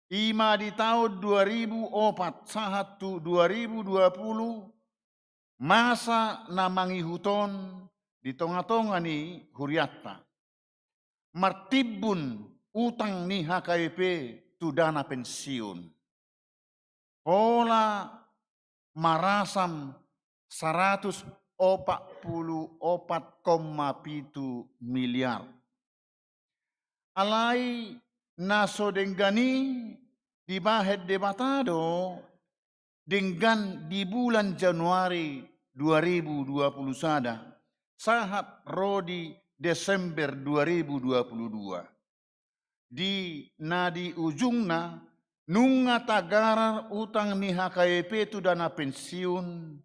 ima di tahun 2004 sahatu 2020 masa namangi huton di tonga-tonga ni huriatta martibun utang ni HKBP tu dana pensiun pola marasam 144,7 miliar alai naso denggani dibahed debatado dengan di bulan Januari 2020 sada sahat rodi Desember 2022 di nadi ujungna nunga tagarar utang ni HKBP tu dana pensiun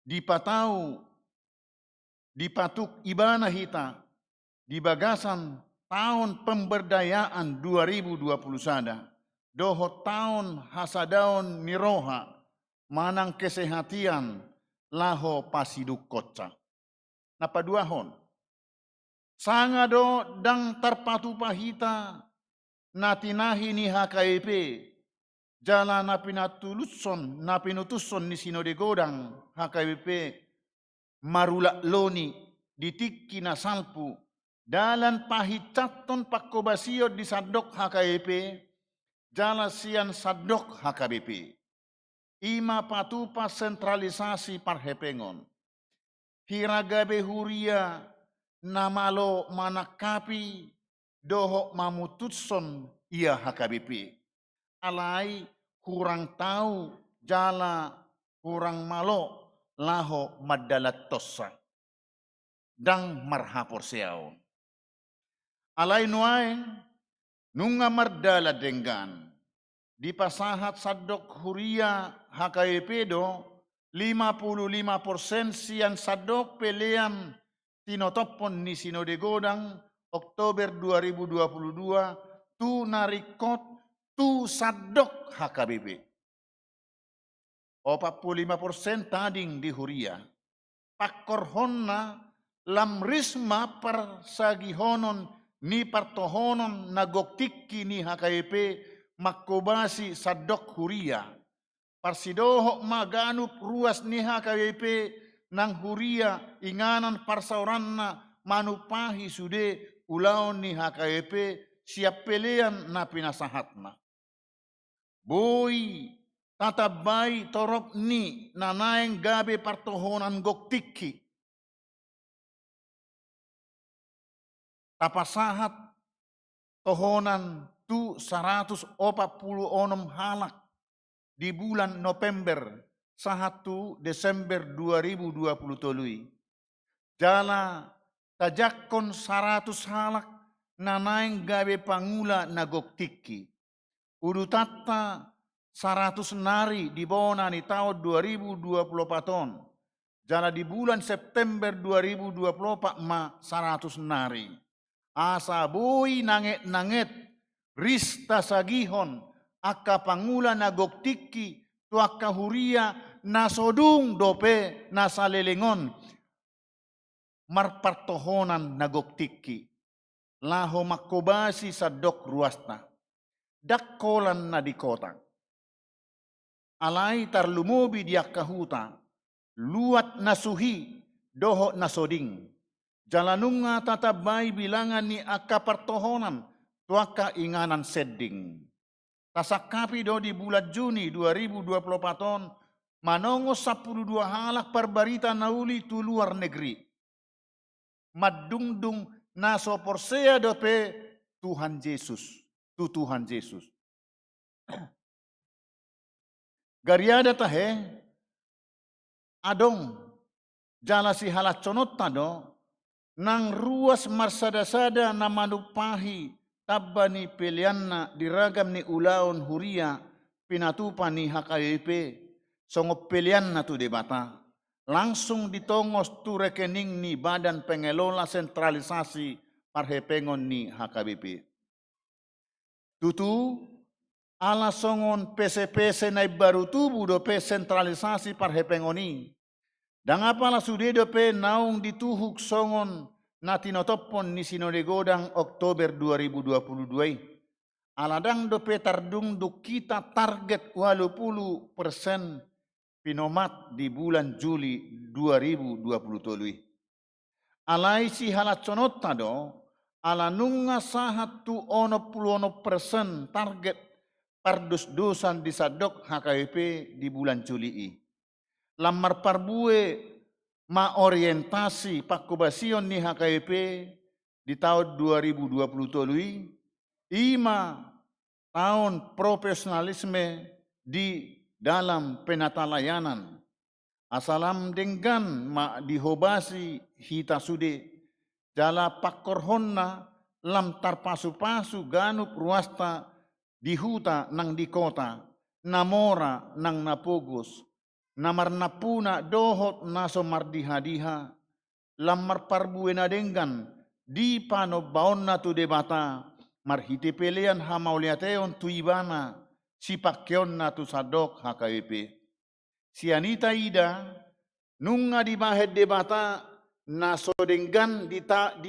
dipatau dipatuk ibana hita di bagasan tahun pemberdayaan 2020 sada doho tahun hasadaon niroha manang kesehatian laho pasiduk koca napaduahon sangado dang terpatu pahita natinahi ni HKBP jala napinutuson ni sinode godang HKBP marulak loni ditiki nasalpu dalan pahicaton pakobasio di sadok HKBP jala sian sadok HKBP ima patupa sentralisasi parhepengon hiragabe huria namalo manakapi doho mamututson ia HKBP alai kurang tahu jala kurang malo laho madalat tossa dang marhapor seao alai nuaeng nunga mardala denggan di pasahat sadok huria HKBP do 55% sian sadok pelean tinotopon ni sinode godang Oktober 2022 tu narikot tu sadok HKBP. 45% tading di huria. Pakorhonna lam risma parsagihonon ni partohonon nagoktikki ni HKBP makobasi sadok huria. Parsidohok maganup ruas ni HKBP nang huria inganan parsauranna manupahi sude ulaon ni HKBP siap pelean na pinasahatna. Boy tatabai torop ni nanaeng gabe partohonan goktiki. Tapasahat tohonan tu 146 halak di bulan November 1 Desember 2020. Jala tajakon 100 halak nanaeng gabe pangula nagoktiki. Udutatta 100 nari di bona ni tahun 2024. Jala di bulan September 2024 ma 100 nari. Asa boy nanget-nanget rista sagihon aka pangula nagoktiki tuaka huria nasodung dope nasalelengon marpartohonan nagoktiki laho makobasi sa dok ruasta dakkolan na di kota alai tarlumobi diak kahuta luat nasuhi doho nasoding jalanunga tatabay bilangan ni akapartohonan tuaka inganan sedding tasakapi do di bulan Juni 2024 manongos 12 halak perbarita nauli tu luar negeri madungdung naso porsea dope Tuhan Yesus tu Tuhan Yesus gariada tahe adong jala si halat conot tado nang ruas marsada-sada na manupahi tabani pilianna diragam ni ulaon huria pinatupa ni HKBP songop pilianna tu debata langsung ditongos tu rekening ni Badan Pengelola Sentralisasi Parhepengon ni HKBP. Tutu ala songon PCPC na baru tubuh dope sentralisasi parhepengoni. Dan apalah sudah dope naung dituhuk songon natinotopon ni Sinode Godang Oktober 2022. Aladang dope tardungduk kita target 80% pinomat di bulan Juli 2023. Alai si halat conot tado ala nunga sahat tu 80% target pardus-dusan di sadok HKBP di bulan Juli. Lamar parbue ma orientasi pakubasion ni HKBP di tahun 2023 tahun profesionalisme di dalam penata layanan. Asalam dengan ma dihobasi hita sude jala pakorhonna lam tarpasu-pasu ganup ruasta di huta nang di kota namora nang napugos namar napuna dohot naso mardiha-diha lamar parbuena dengan di pano baonna tu debata marhiti pelian hamauliateon tu ibana si pakyon tu sadok HKBP. Si Anita Ida nunga di bahet debata naso dengan di 80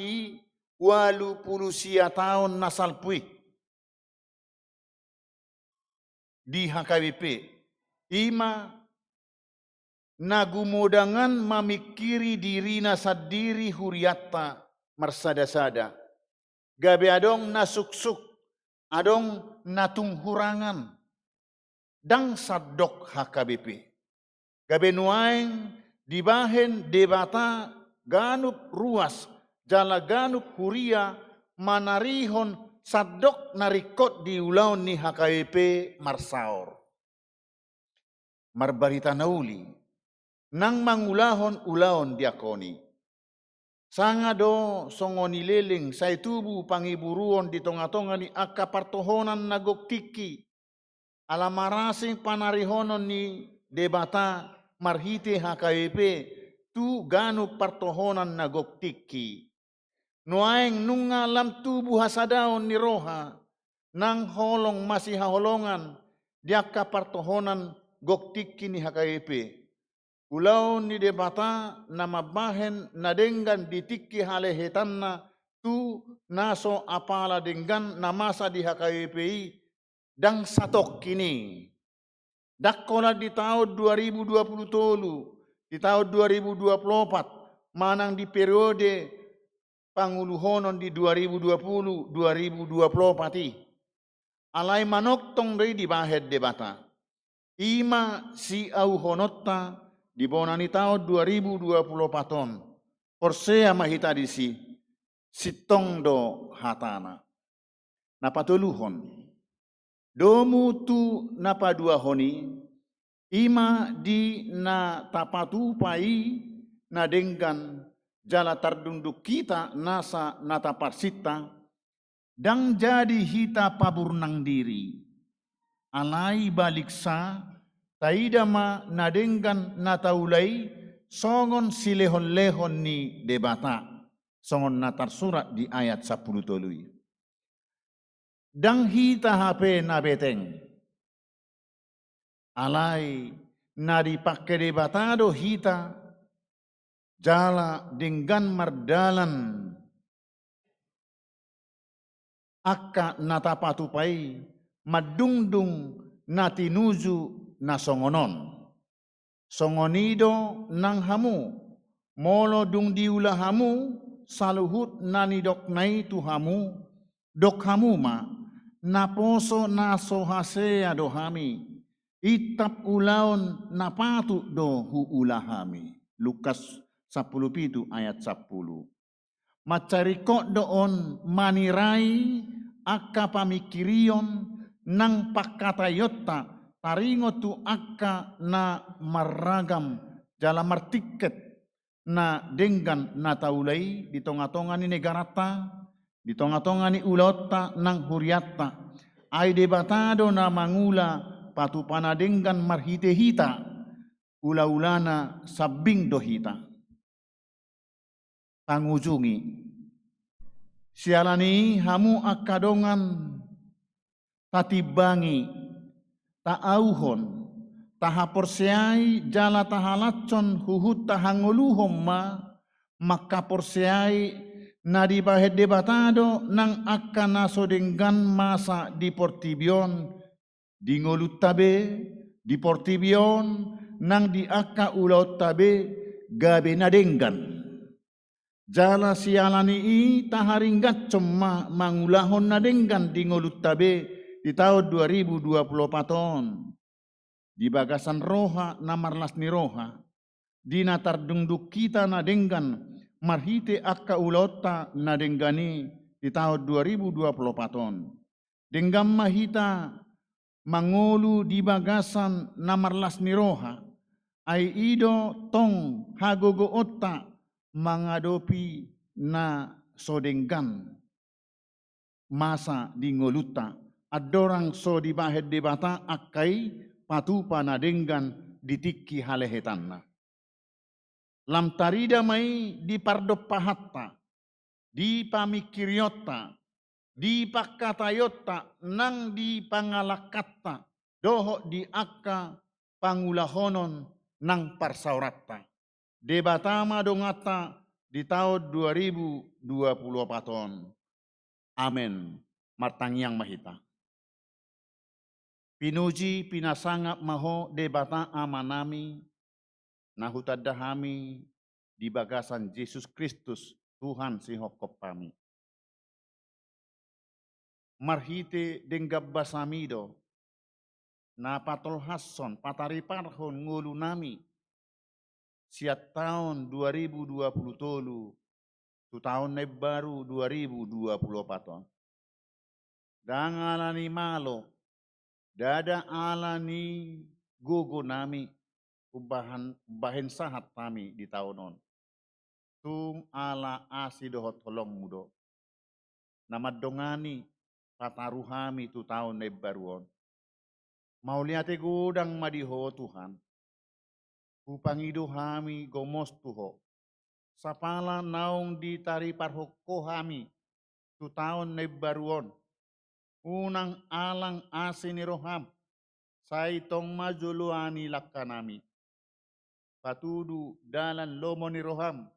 tahun nasalpui di HKBP. Ima nagumudangan mamikiri dirina sadiri huriatta marsada-sada. Gabe adong nasuksuk, adong natunghurangan, dang sadok HKBP. Gabe nuaeng dibahen debata ganup ruas, jala ganup huria manarihon sadok narikot di ulaon ni HKBP marsaor. Marbarita nauli, nang mangulahon ulaon diakoni. Sangado songoni leling say tubu pangiburuon di tonga-tonga ni akapartohonan nagoktiki. Alamarasing panarihonon ni debata marhite HKBP tu ganu partohonan nagoktiki. Nuaeng nunga lam tubuh hasadaon ni roha nang holong masih haholongan diaka partohonan goktiki ni HKBP. Ulau ni debata nama bahen nadenggan ditiki halehetanna tu naso apala dengan namasa di HKBPI dang satok kini. Dakkola di tahun 2020, di tahun 2024, manang di periode panguluhonon di 2020-2024. Alai manok tong dari di bahet debata. Ima si au honotta di bonani tahun 2024. Porsea mahita disi sitong do hatana. Napatuluhon. Domu tu napadua honi ima di na tapatu pai na denggan jala tardunduk kita nasa nataparsita dang jadi hita paburnang diri alai baliksa taidama na denggan nataulai songon silehon-lehon ni debata songon natar surat di ayat 10 tolui. Dang hita HP na beteng. alai na dipakai debatado hita jala dengan mardalan akka natapatupai madungdung natinuju na songonon. Songonido nang hamu, molo dung diula hamu, saluhut nani dok nai tu hamu, dok hamu ma, naposo naso hasea do hami, itap ulaon napatu do hu ulahami. Lukas 10 ayat 10. Macariko doon manirai akka pamikirion nang pakatayota taringo tu akka na maragam jala martiket na denggan na taulay di tonga-tonga ni negarata, di tonga-tonga ni ulota nang huriata, ay debatado na mangula patupana denggan marhite-hita, ula-ulana sabing dohita. Tangujungi, sialani hamu akadongan tatibangi, taauhon, tahaporseai jala tahalacon huhut tahangoluhom maka porseai na dibahed debatado nang akan naso denggan masa di portibion di ngolut tabe di portibion nang di akka ulaut tabe gabe na denggan. Jala sialani i taharinggat cuma mangulahon na denggan di ngolut tabe di tahun 2024 di bagasan roha na marlas ni roha di natar dungduk kita na denggan marhite akka ulota na denggani di tahun 2024 denggam mahita mangolu di bagasan na marlas ni roha ay ido tong hagogo otta mangadopi na sodenggan masa di ngoluta adorang so dibahed debata akai patupa na denggan ditiki halehetanna. Lam tarida mai di pardopahatta, di pamikiriota, di pakatayota, nang di pangalakatta, doho di akka pangulahonon nang parsauratta. Debatama dongata di tahun 2024. Amen. Martangyang mahita. Pinuji pinasangap maho debata amanami nahutadahami di bagasan Yesus Kristus Tuhan si hokop kami. Marhite denggab basamido na patol hasson patariparhon ngulu nami siat tahun 2020 tu tahun baru 2024. Dangalani malo dada alani gogo nami bahen sahat kami di tahun on. Tung ala asi dohot tolong mudo. Nama dongani pataruhami tu tahun baru on. Mau lihat gudang madiho Tuhan. Upangido hami gomos tuho. Sapala naung ditari parhoko hami tu tahun baruon. Unang alang asini roham. Saitong majuluani lakkanami. Patudu dalan lomoni roham.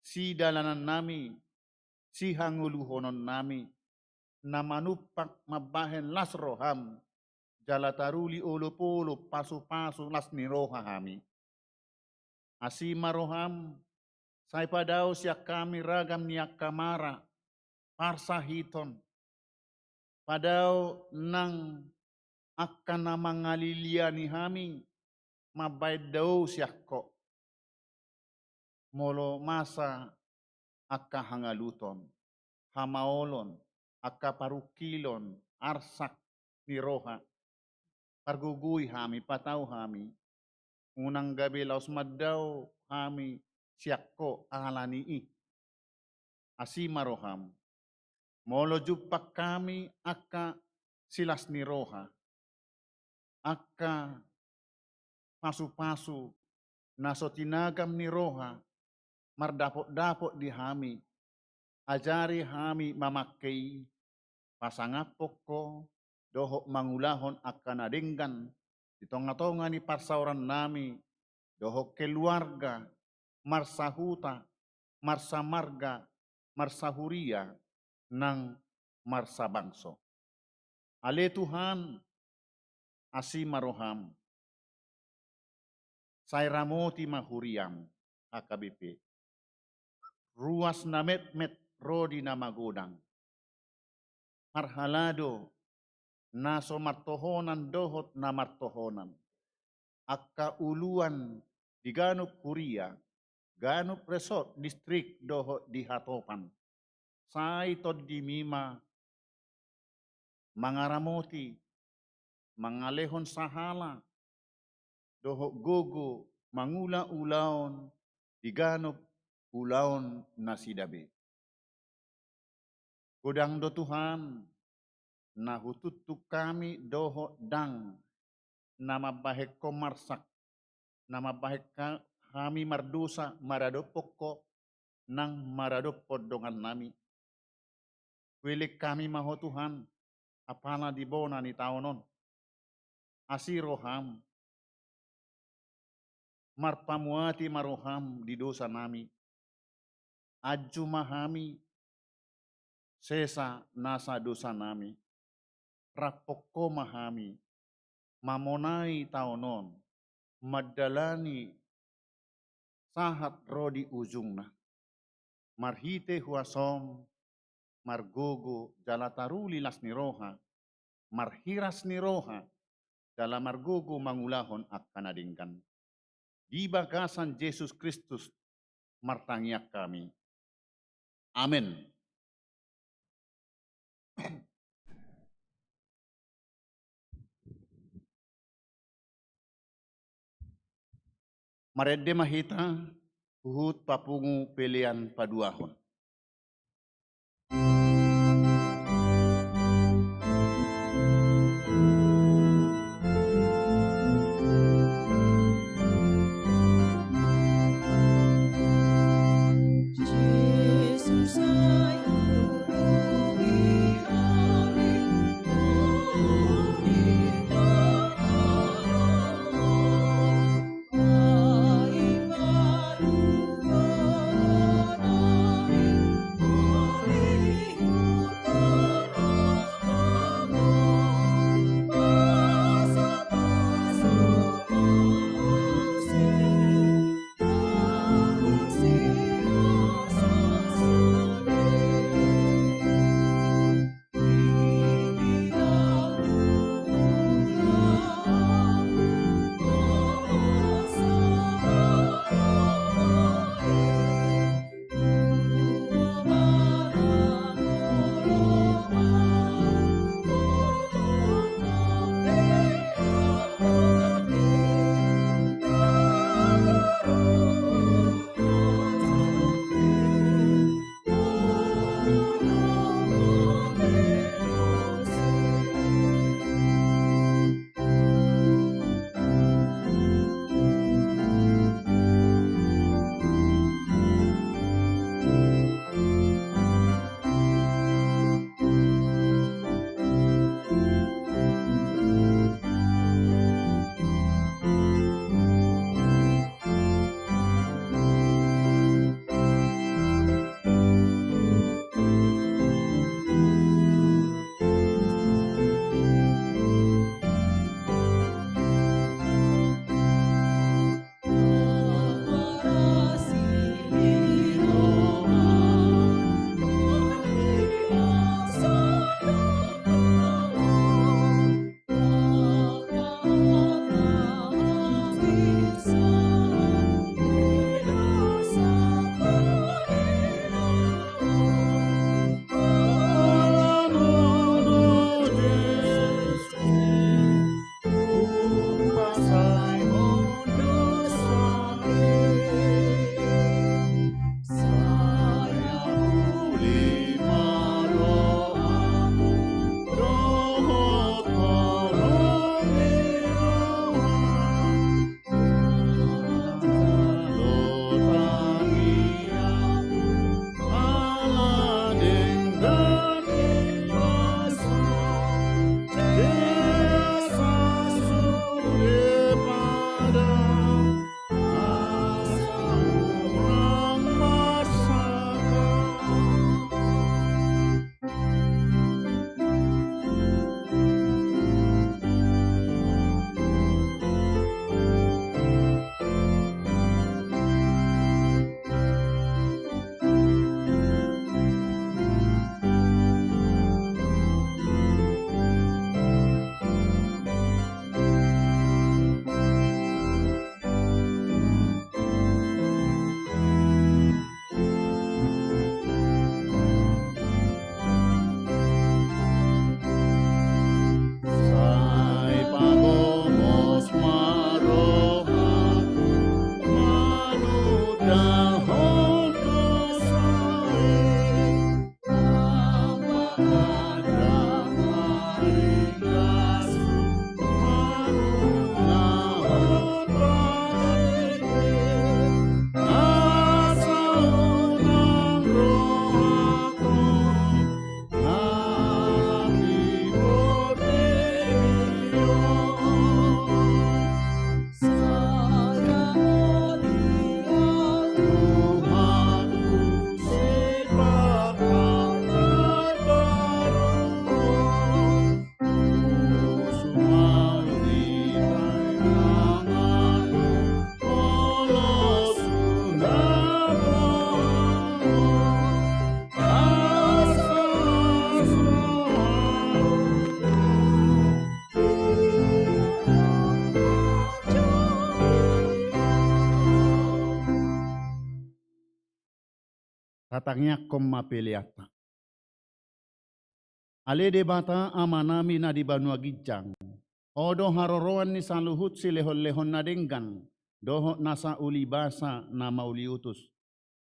Si dalanan nami. Si hanguluhonon nami. Namanupak mabahen las roham. Jalataruli olo-polo pasu-pasu las ni roha hami. Asima roham, say padaw siya kami ragam niya kamara, parsahiton. Padaw nang akan na mangalilia ni hami, mabayad daw siya ko. Molo masa akka hangaluton, hamaolon, akka parukilon, arsak ni roha. Parguguy hami, pataw hami. Unang gabi laos maddaw kami siyak ko alani asima roham. Molo jupak kami akka silas ni roha. Akka pasu-pasu naso tinagam ni roha. Mardapot-dapot di hami. Ajari hami mamakai pasangapok ko doho mangulahon akka nadenggan di tonga-tonga ni parsauran nami, doho keluarga, marsahuta, marsamarga, marsahuria, nang marsabangso. Ale Tuhan, asi maroham, say ramoti mahuriam, AKBP. Ruas na met rodi na magodang. Harhalado, naso martohonan dohot na martohonan. Akka uluan di Ganup Huria, Ganup Resort District dohot di Hatopan. Say tod di mima, mangaramoti, mangalehon sahala, dohot gogo, mangula-ulaon, di Ganup ulaon na sidabe. Kudang do Tuhan, na hututuk kami doho dang, nama bahek komarsak, nama bahek kami mardosa maradopok ko, nang maradopod dongan nami. Wilik kami maho Tuhan, apana di bona ni taonon. Asiroham, marpamuati maroham di dosa nami. Aju mahami, sesa nasa dosa nami. Rapoko mahami, mamonai taonon, madalani sahat rodi ujungna. Marhite huasom, margogo jalataruli las niroha, marhiras niroha, jala margogo mangulahon akanadingkan. Di bagasan Yesus Kristus martangiak kami. Amin. Marede mahita, uhut papungu pelian paduahon. Baru tatangnya komma peliata. Ale debata amanami na di Banua Gijang. Odo haroroan ni saluhut si lehon-lehon na denggan. Doho nasa ulibasa na mauliutus.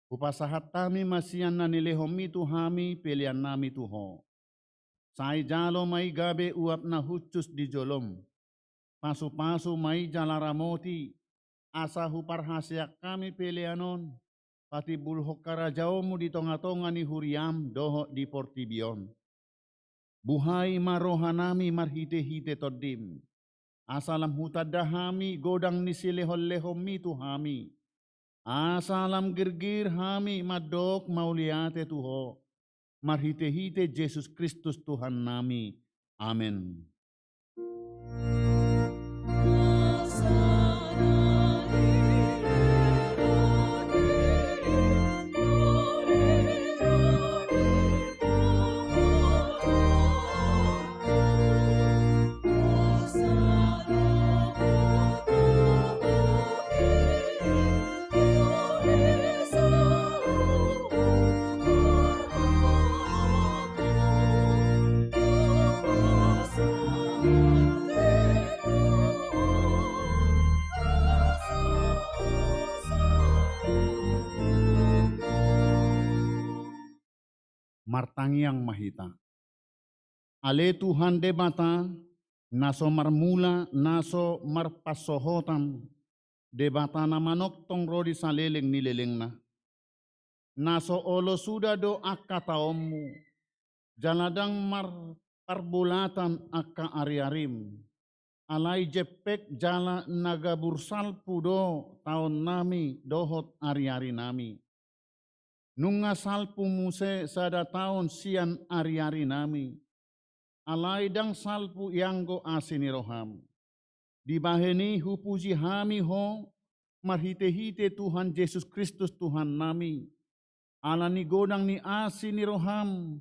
Upasahat tami masian na nilehomi tu hami pelian nami tuho. Sai jalo mai gabe uap na hucus di jolom. Pasu-pasu mai jalaramoti. Asa huparhasiak kami pelianon. Pati bulhok karajaomu di tonga-tonga ni huriam doho di portibion. Buhay marohanami marhite-hite todim. Asalam hutadahami godang ni silehol-lehomi tuhami. Asalam girgir hami madok mauliate tuho. Marhite-hite Yesus Kristus Tuhan nami. Amin. Martangiang mahita. Ale Tuhan debata, naso marmula, naso marpasohotam, debata na manok tong rodi saleleng nileleng na. Naso olo suda do akka taommu, jaladang marparbulatan akka ariarim. Alai jepek jala nagabursal pudo taon nami dohot ari-ari nami. Nunga salpu muse sada taon sian ari-ari nami. Alai dang salpu yanggo asini roham. Dibaheni hupuji hami ho, marhite-hite Tuhan Yesus Kristus Tuhan nami. Ala ni godang ni asini roham,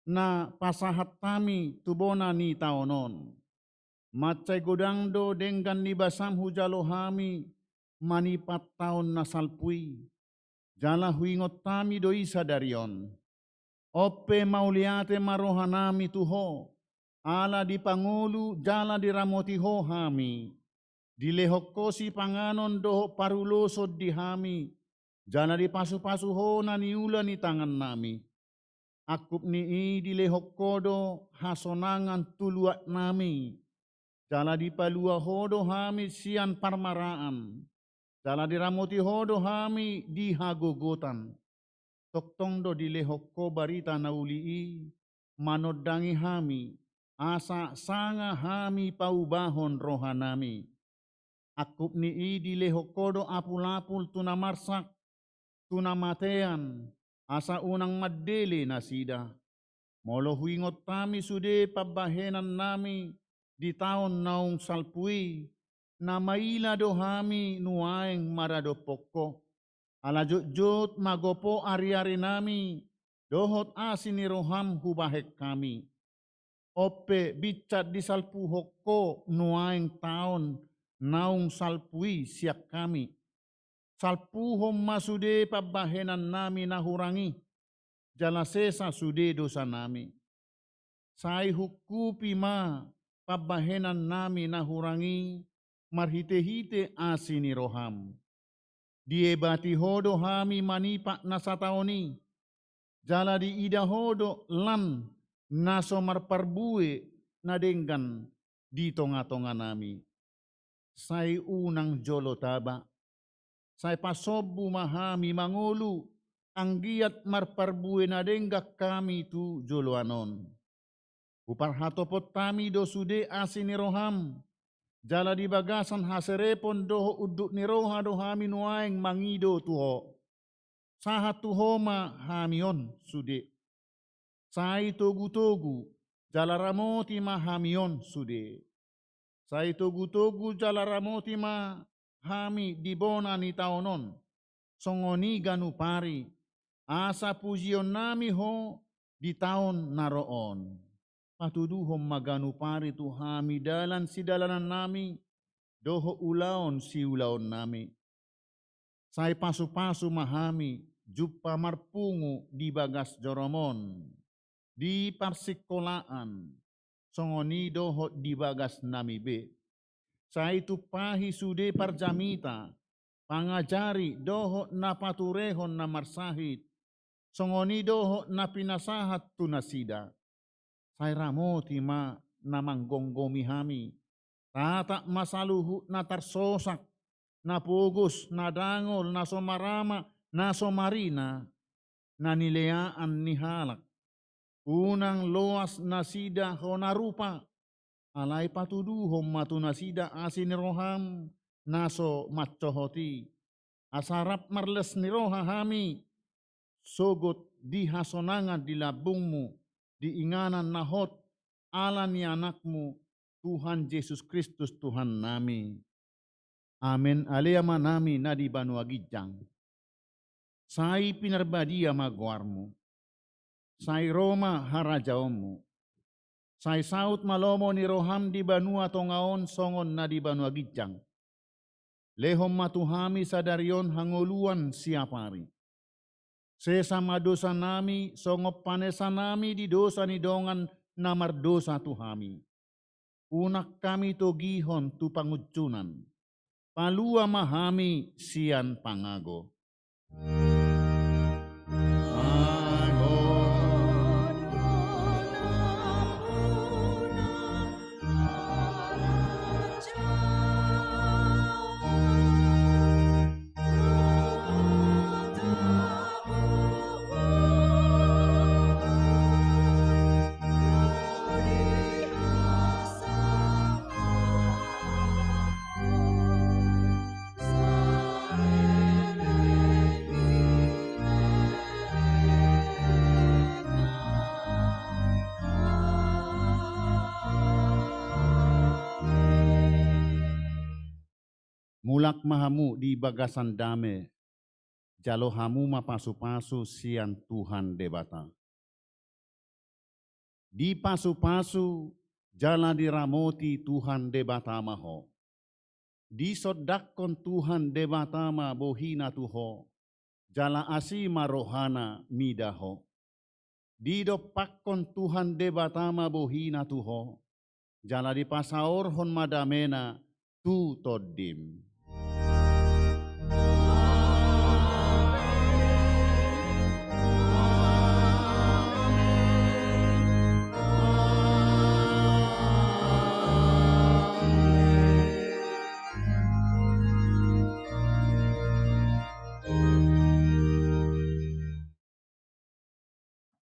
na pasahat tami tubona ni taonon. Macay godang do denggan ni basam hujalo hami, manipat taon na salpui. Jala huingot tami do isa darion. Ope mauliate marohanami tuho. Ala di pangulu jala di ramoti ho hami. Dilehokosi panganon doho parulosod di hami. Jala di pasu-pasu ho na niula ni tangan nami. Akup ni dilehokodo hasonangan tuluat nami. Jala di palua hodo hami sian parmaraan. Jala di ramoti hodo hami di hagogotan. Toktong do dilehokko barita na ulii, manodangi hami, asa sanga hami paubahon rohanami. Akup ni dilehokko do apul-apul tunamarsak, tunamatean, asa unang maddele na sida. Molo huingot tami sude pabahenan nami di taon naung salpui, na maila do hami nuaeng maradopokko. Ala jut magopo ari-ari nami, dohot asini roham hubahek kami. Ope bicat di salpu hokko nuaeng taon naung salpui siak kami. Salpuhom masude pabahenan nami nahurangi, jala sesa sude dosa nami. Sai hukupi ma pabahenan nami nahurangi, marhite-hite asini roham. Diebati hodo hami manipak nasataoni, jala di ida hodo lan naso marparbue nadenggan di tonga-tonga nami. Sai unang jolo taba, sai pasobu mahami mangulu, ang giat marparbue nadenggak kami tu jolo anon. Uparhatopot tami do sude asini roham, jala di bagasan haserepon doho uduk ni roha do hami nuaeng mangido tuho. Saha tuho ma hamion sude. Sai togu-togu jala ramoti ma hamion sude. Sai togu-togu jala ramoti ma hami dibona ni taonon. Songoni ganu pari. Asa pujion nami ho di taon naroon. Patuduhom maganu pari tu hami dalan si dalanan nami, doho ulaon si ulaon nami. Sai pasu-pasu mahami, jupa marpungu di bagas joromon, di parsikolaan, songoni dohot di bagas namibe. Saitu pahi sude parjamita, pangajari dohot na paturehon na marsahit, songoni dohot na pinasahat tunasida. Sai ramoti ma namanggonggomi hami, tata masaluhu na tarsosak, na pugos, na dangol, na somarama, na somarina, na nileaan ni halak. Unang loas na sida ho narupa, alay patuduhom matu na sida asin roham, naso matcohoti. Asarap marles ni roha hami, sogot di hasonangan di labungmu, di inganan nahot, ala ni anakmu, Tuhan Yesus Kristus Tuhan nami. Amen. Alema nami na di Banua Gijang. Sai pinarbadia magwarmu. Sai Roma harajaomu. Sai saut malomo ni roham di Banua Tongaon songon na di Banua Gijang. Lehom matuhami sadarion hangoluan siapari. Sesama dosa nami songop panesa nami di dosa ni dongan namar dosa tuhami. Unak kami togihon tu pangucunan. Palua mahami sian pangago. Mulak mahamu di bagasan dame, jalo hamu mapasu-pasu sian Tuhan debata. Di pasu-pasu jala diramoti Tuhan debata maho. Di sodakon Tuhan debata ma bohina tuho, jala asima rohana midaho. Di dopakon Tuhan debata ma bohina tuho, jala di pasaorhon madamena tu todim.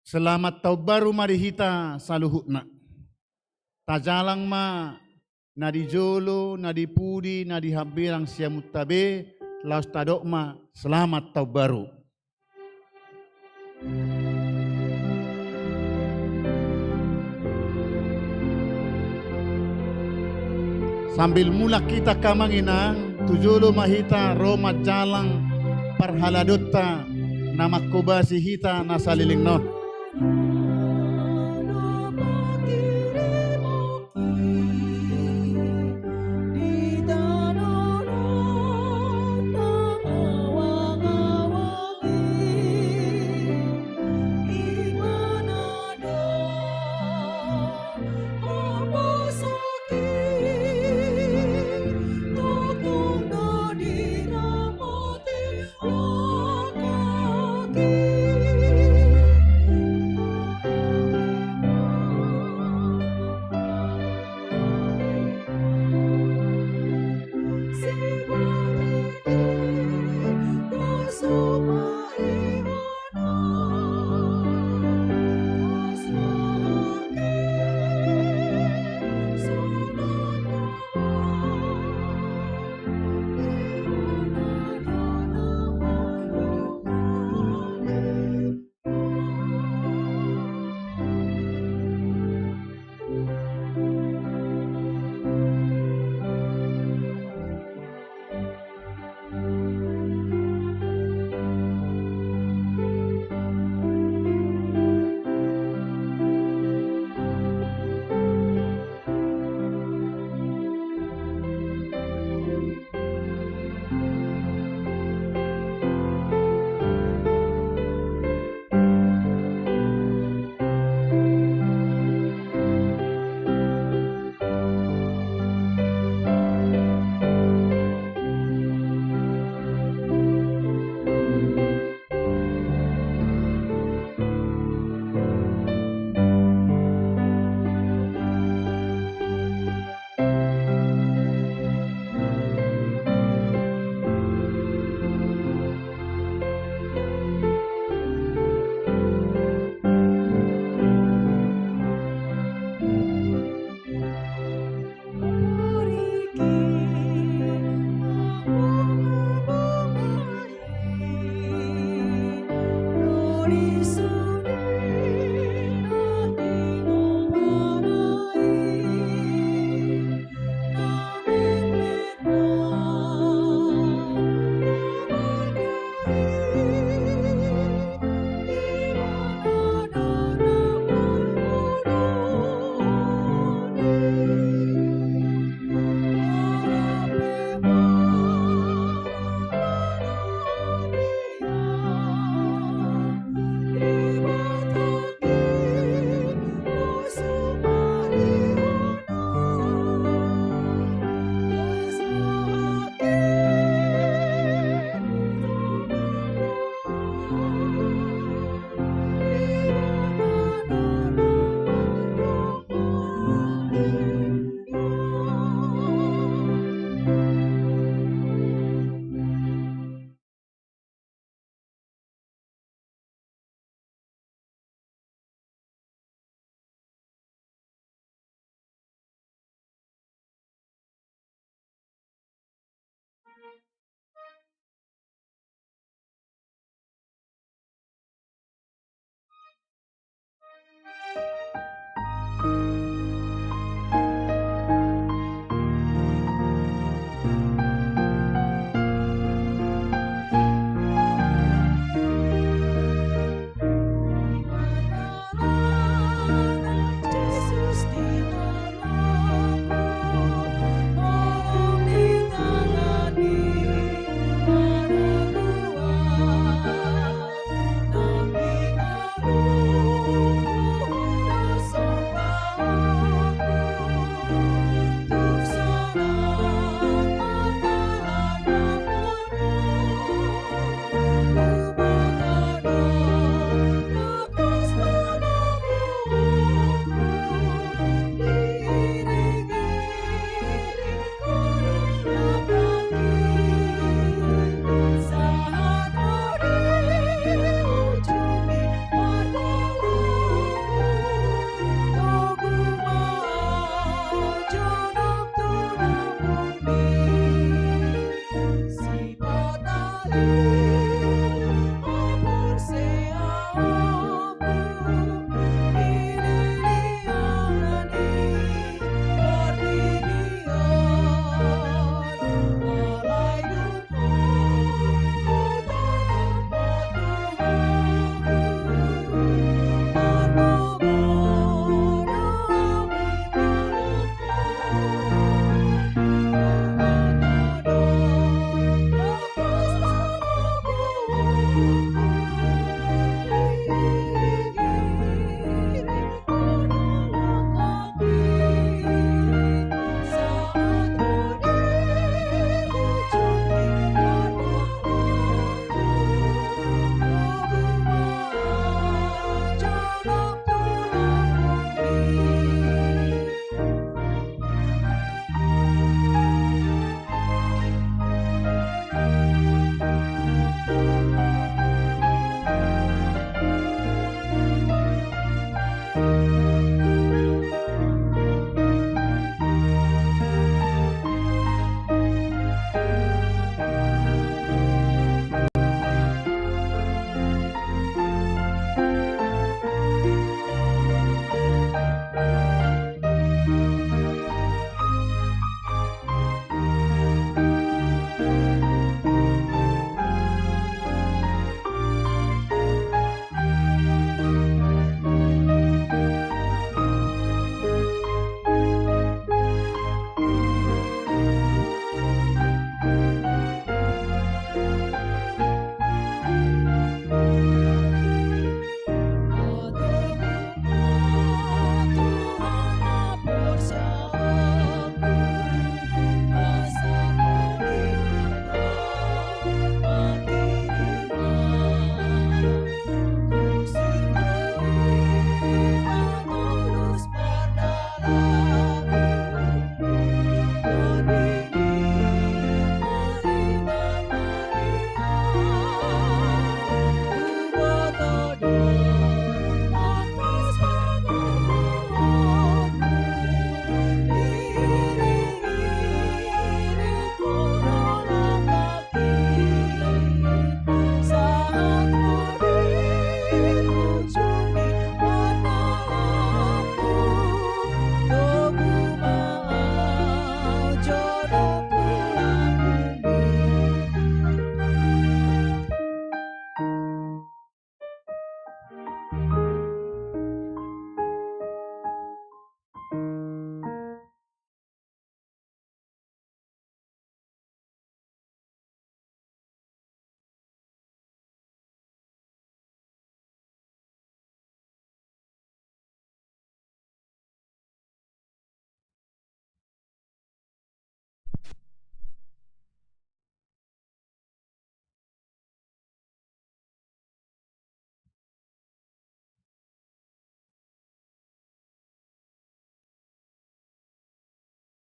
Selamat tahun baru marihita saluhutna. Tajalang ma nadi jolo, nadi pudi, nadi habirang siamutabe, laus tadok ma selamat tahun baru. Sambil mula kita kamanginang, tujolo mahita Roma jalang parhaladota nama kobasi hita nasaliling no.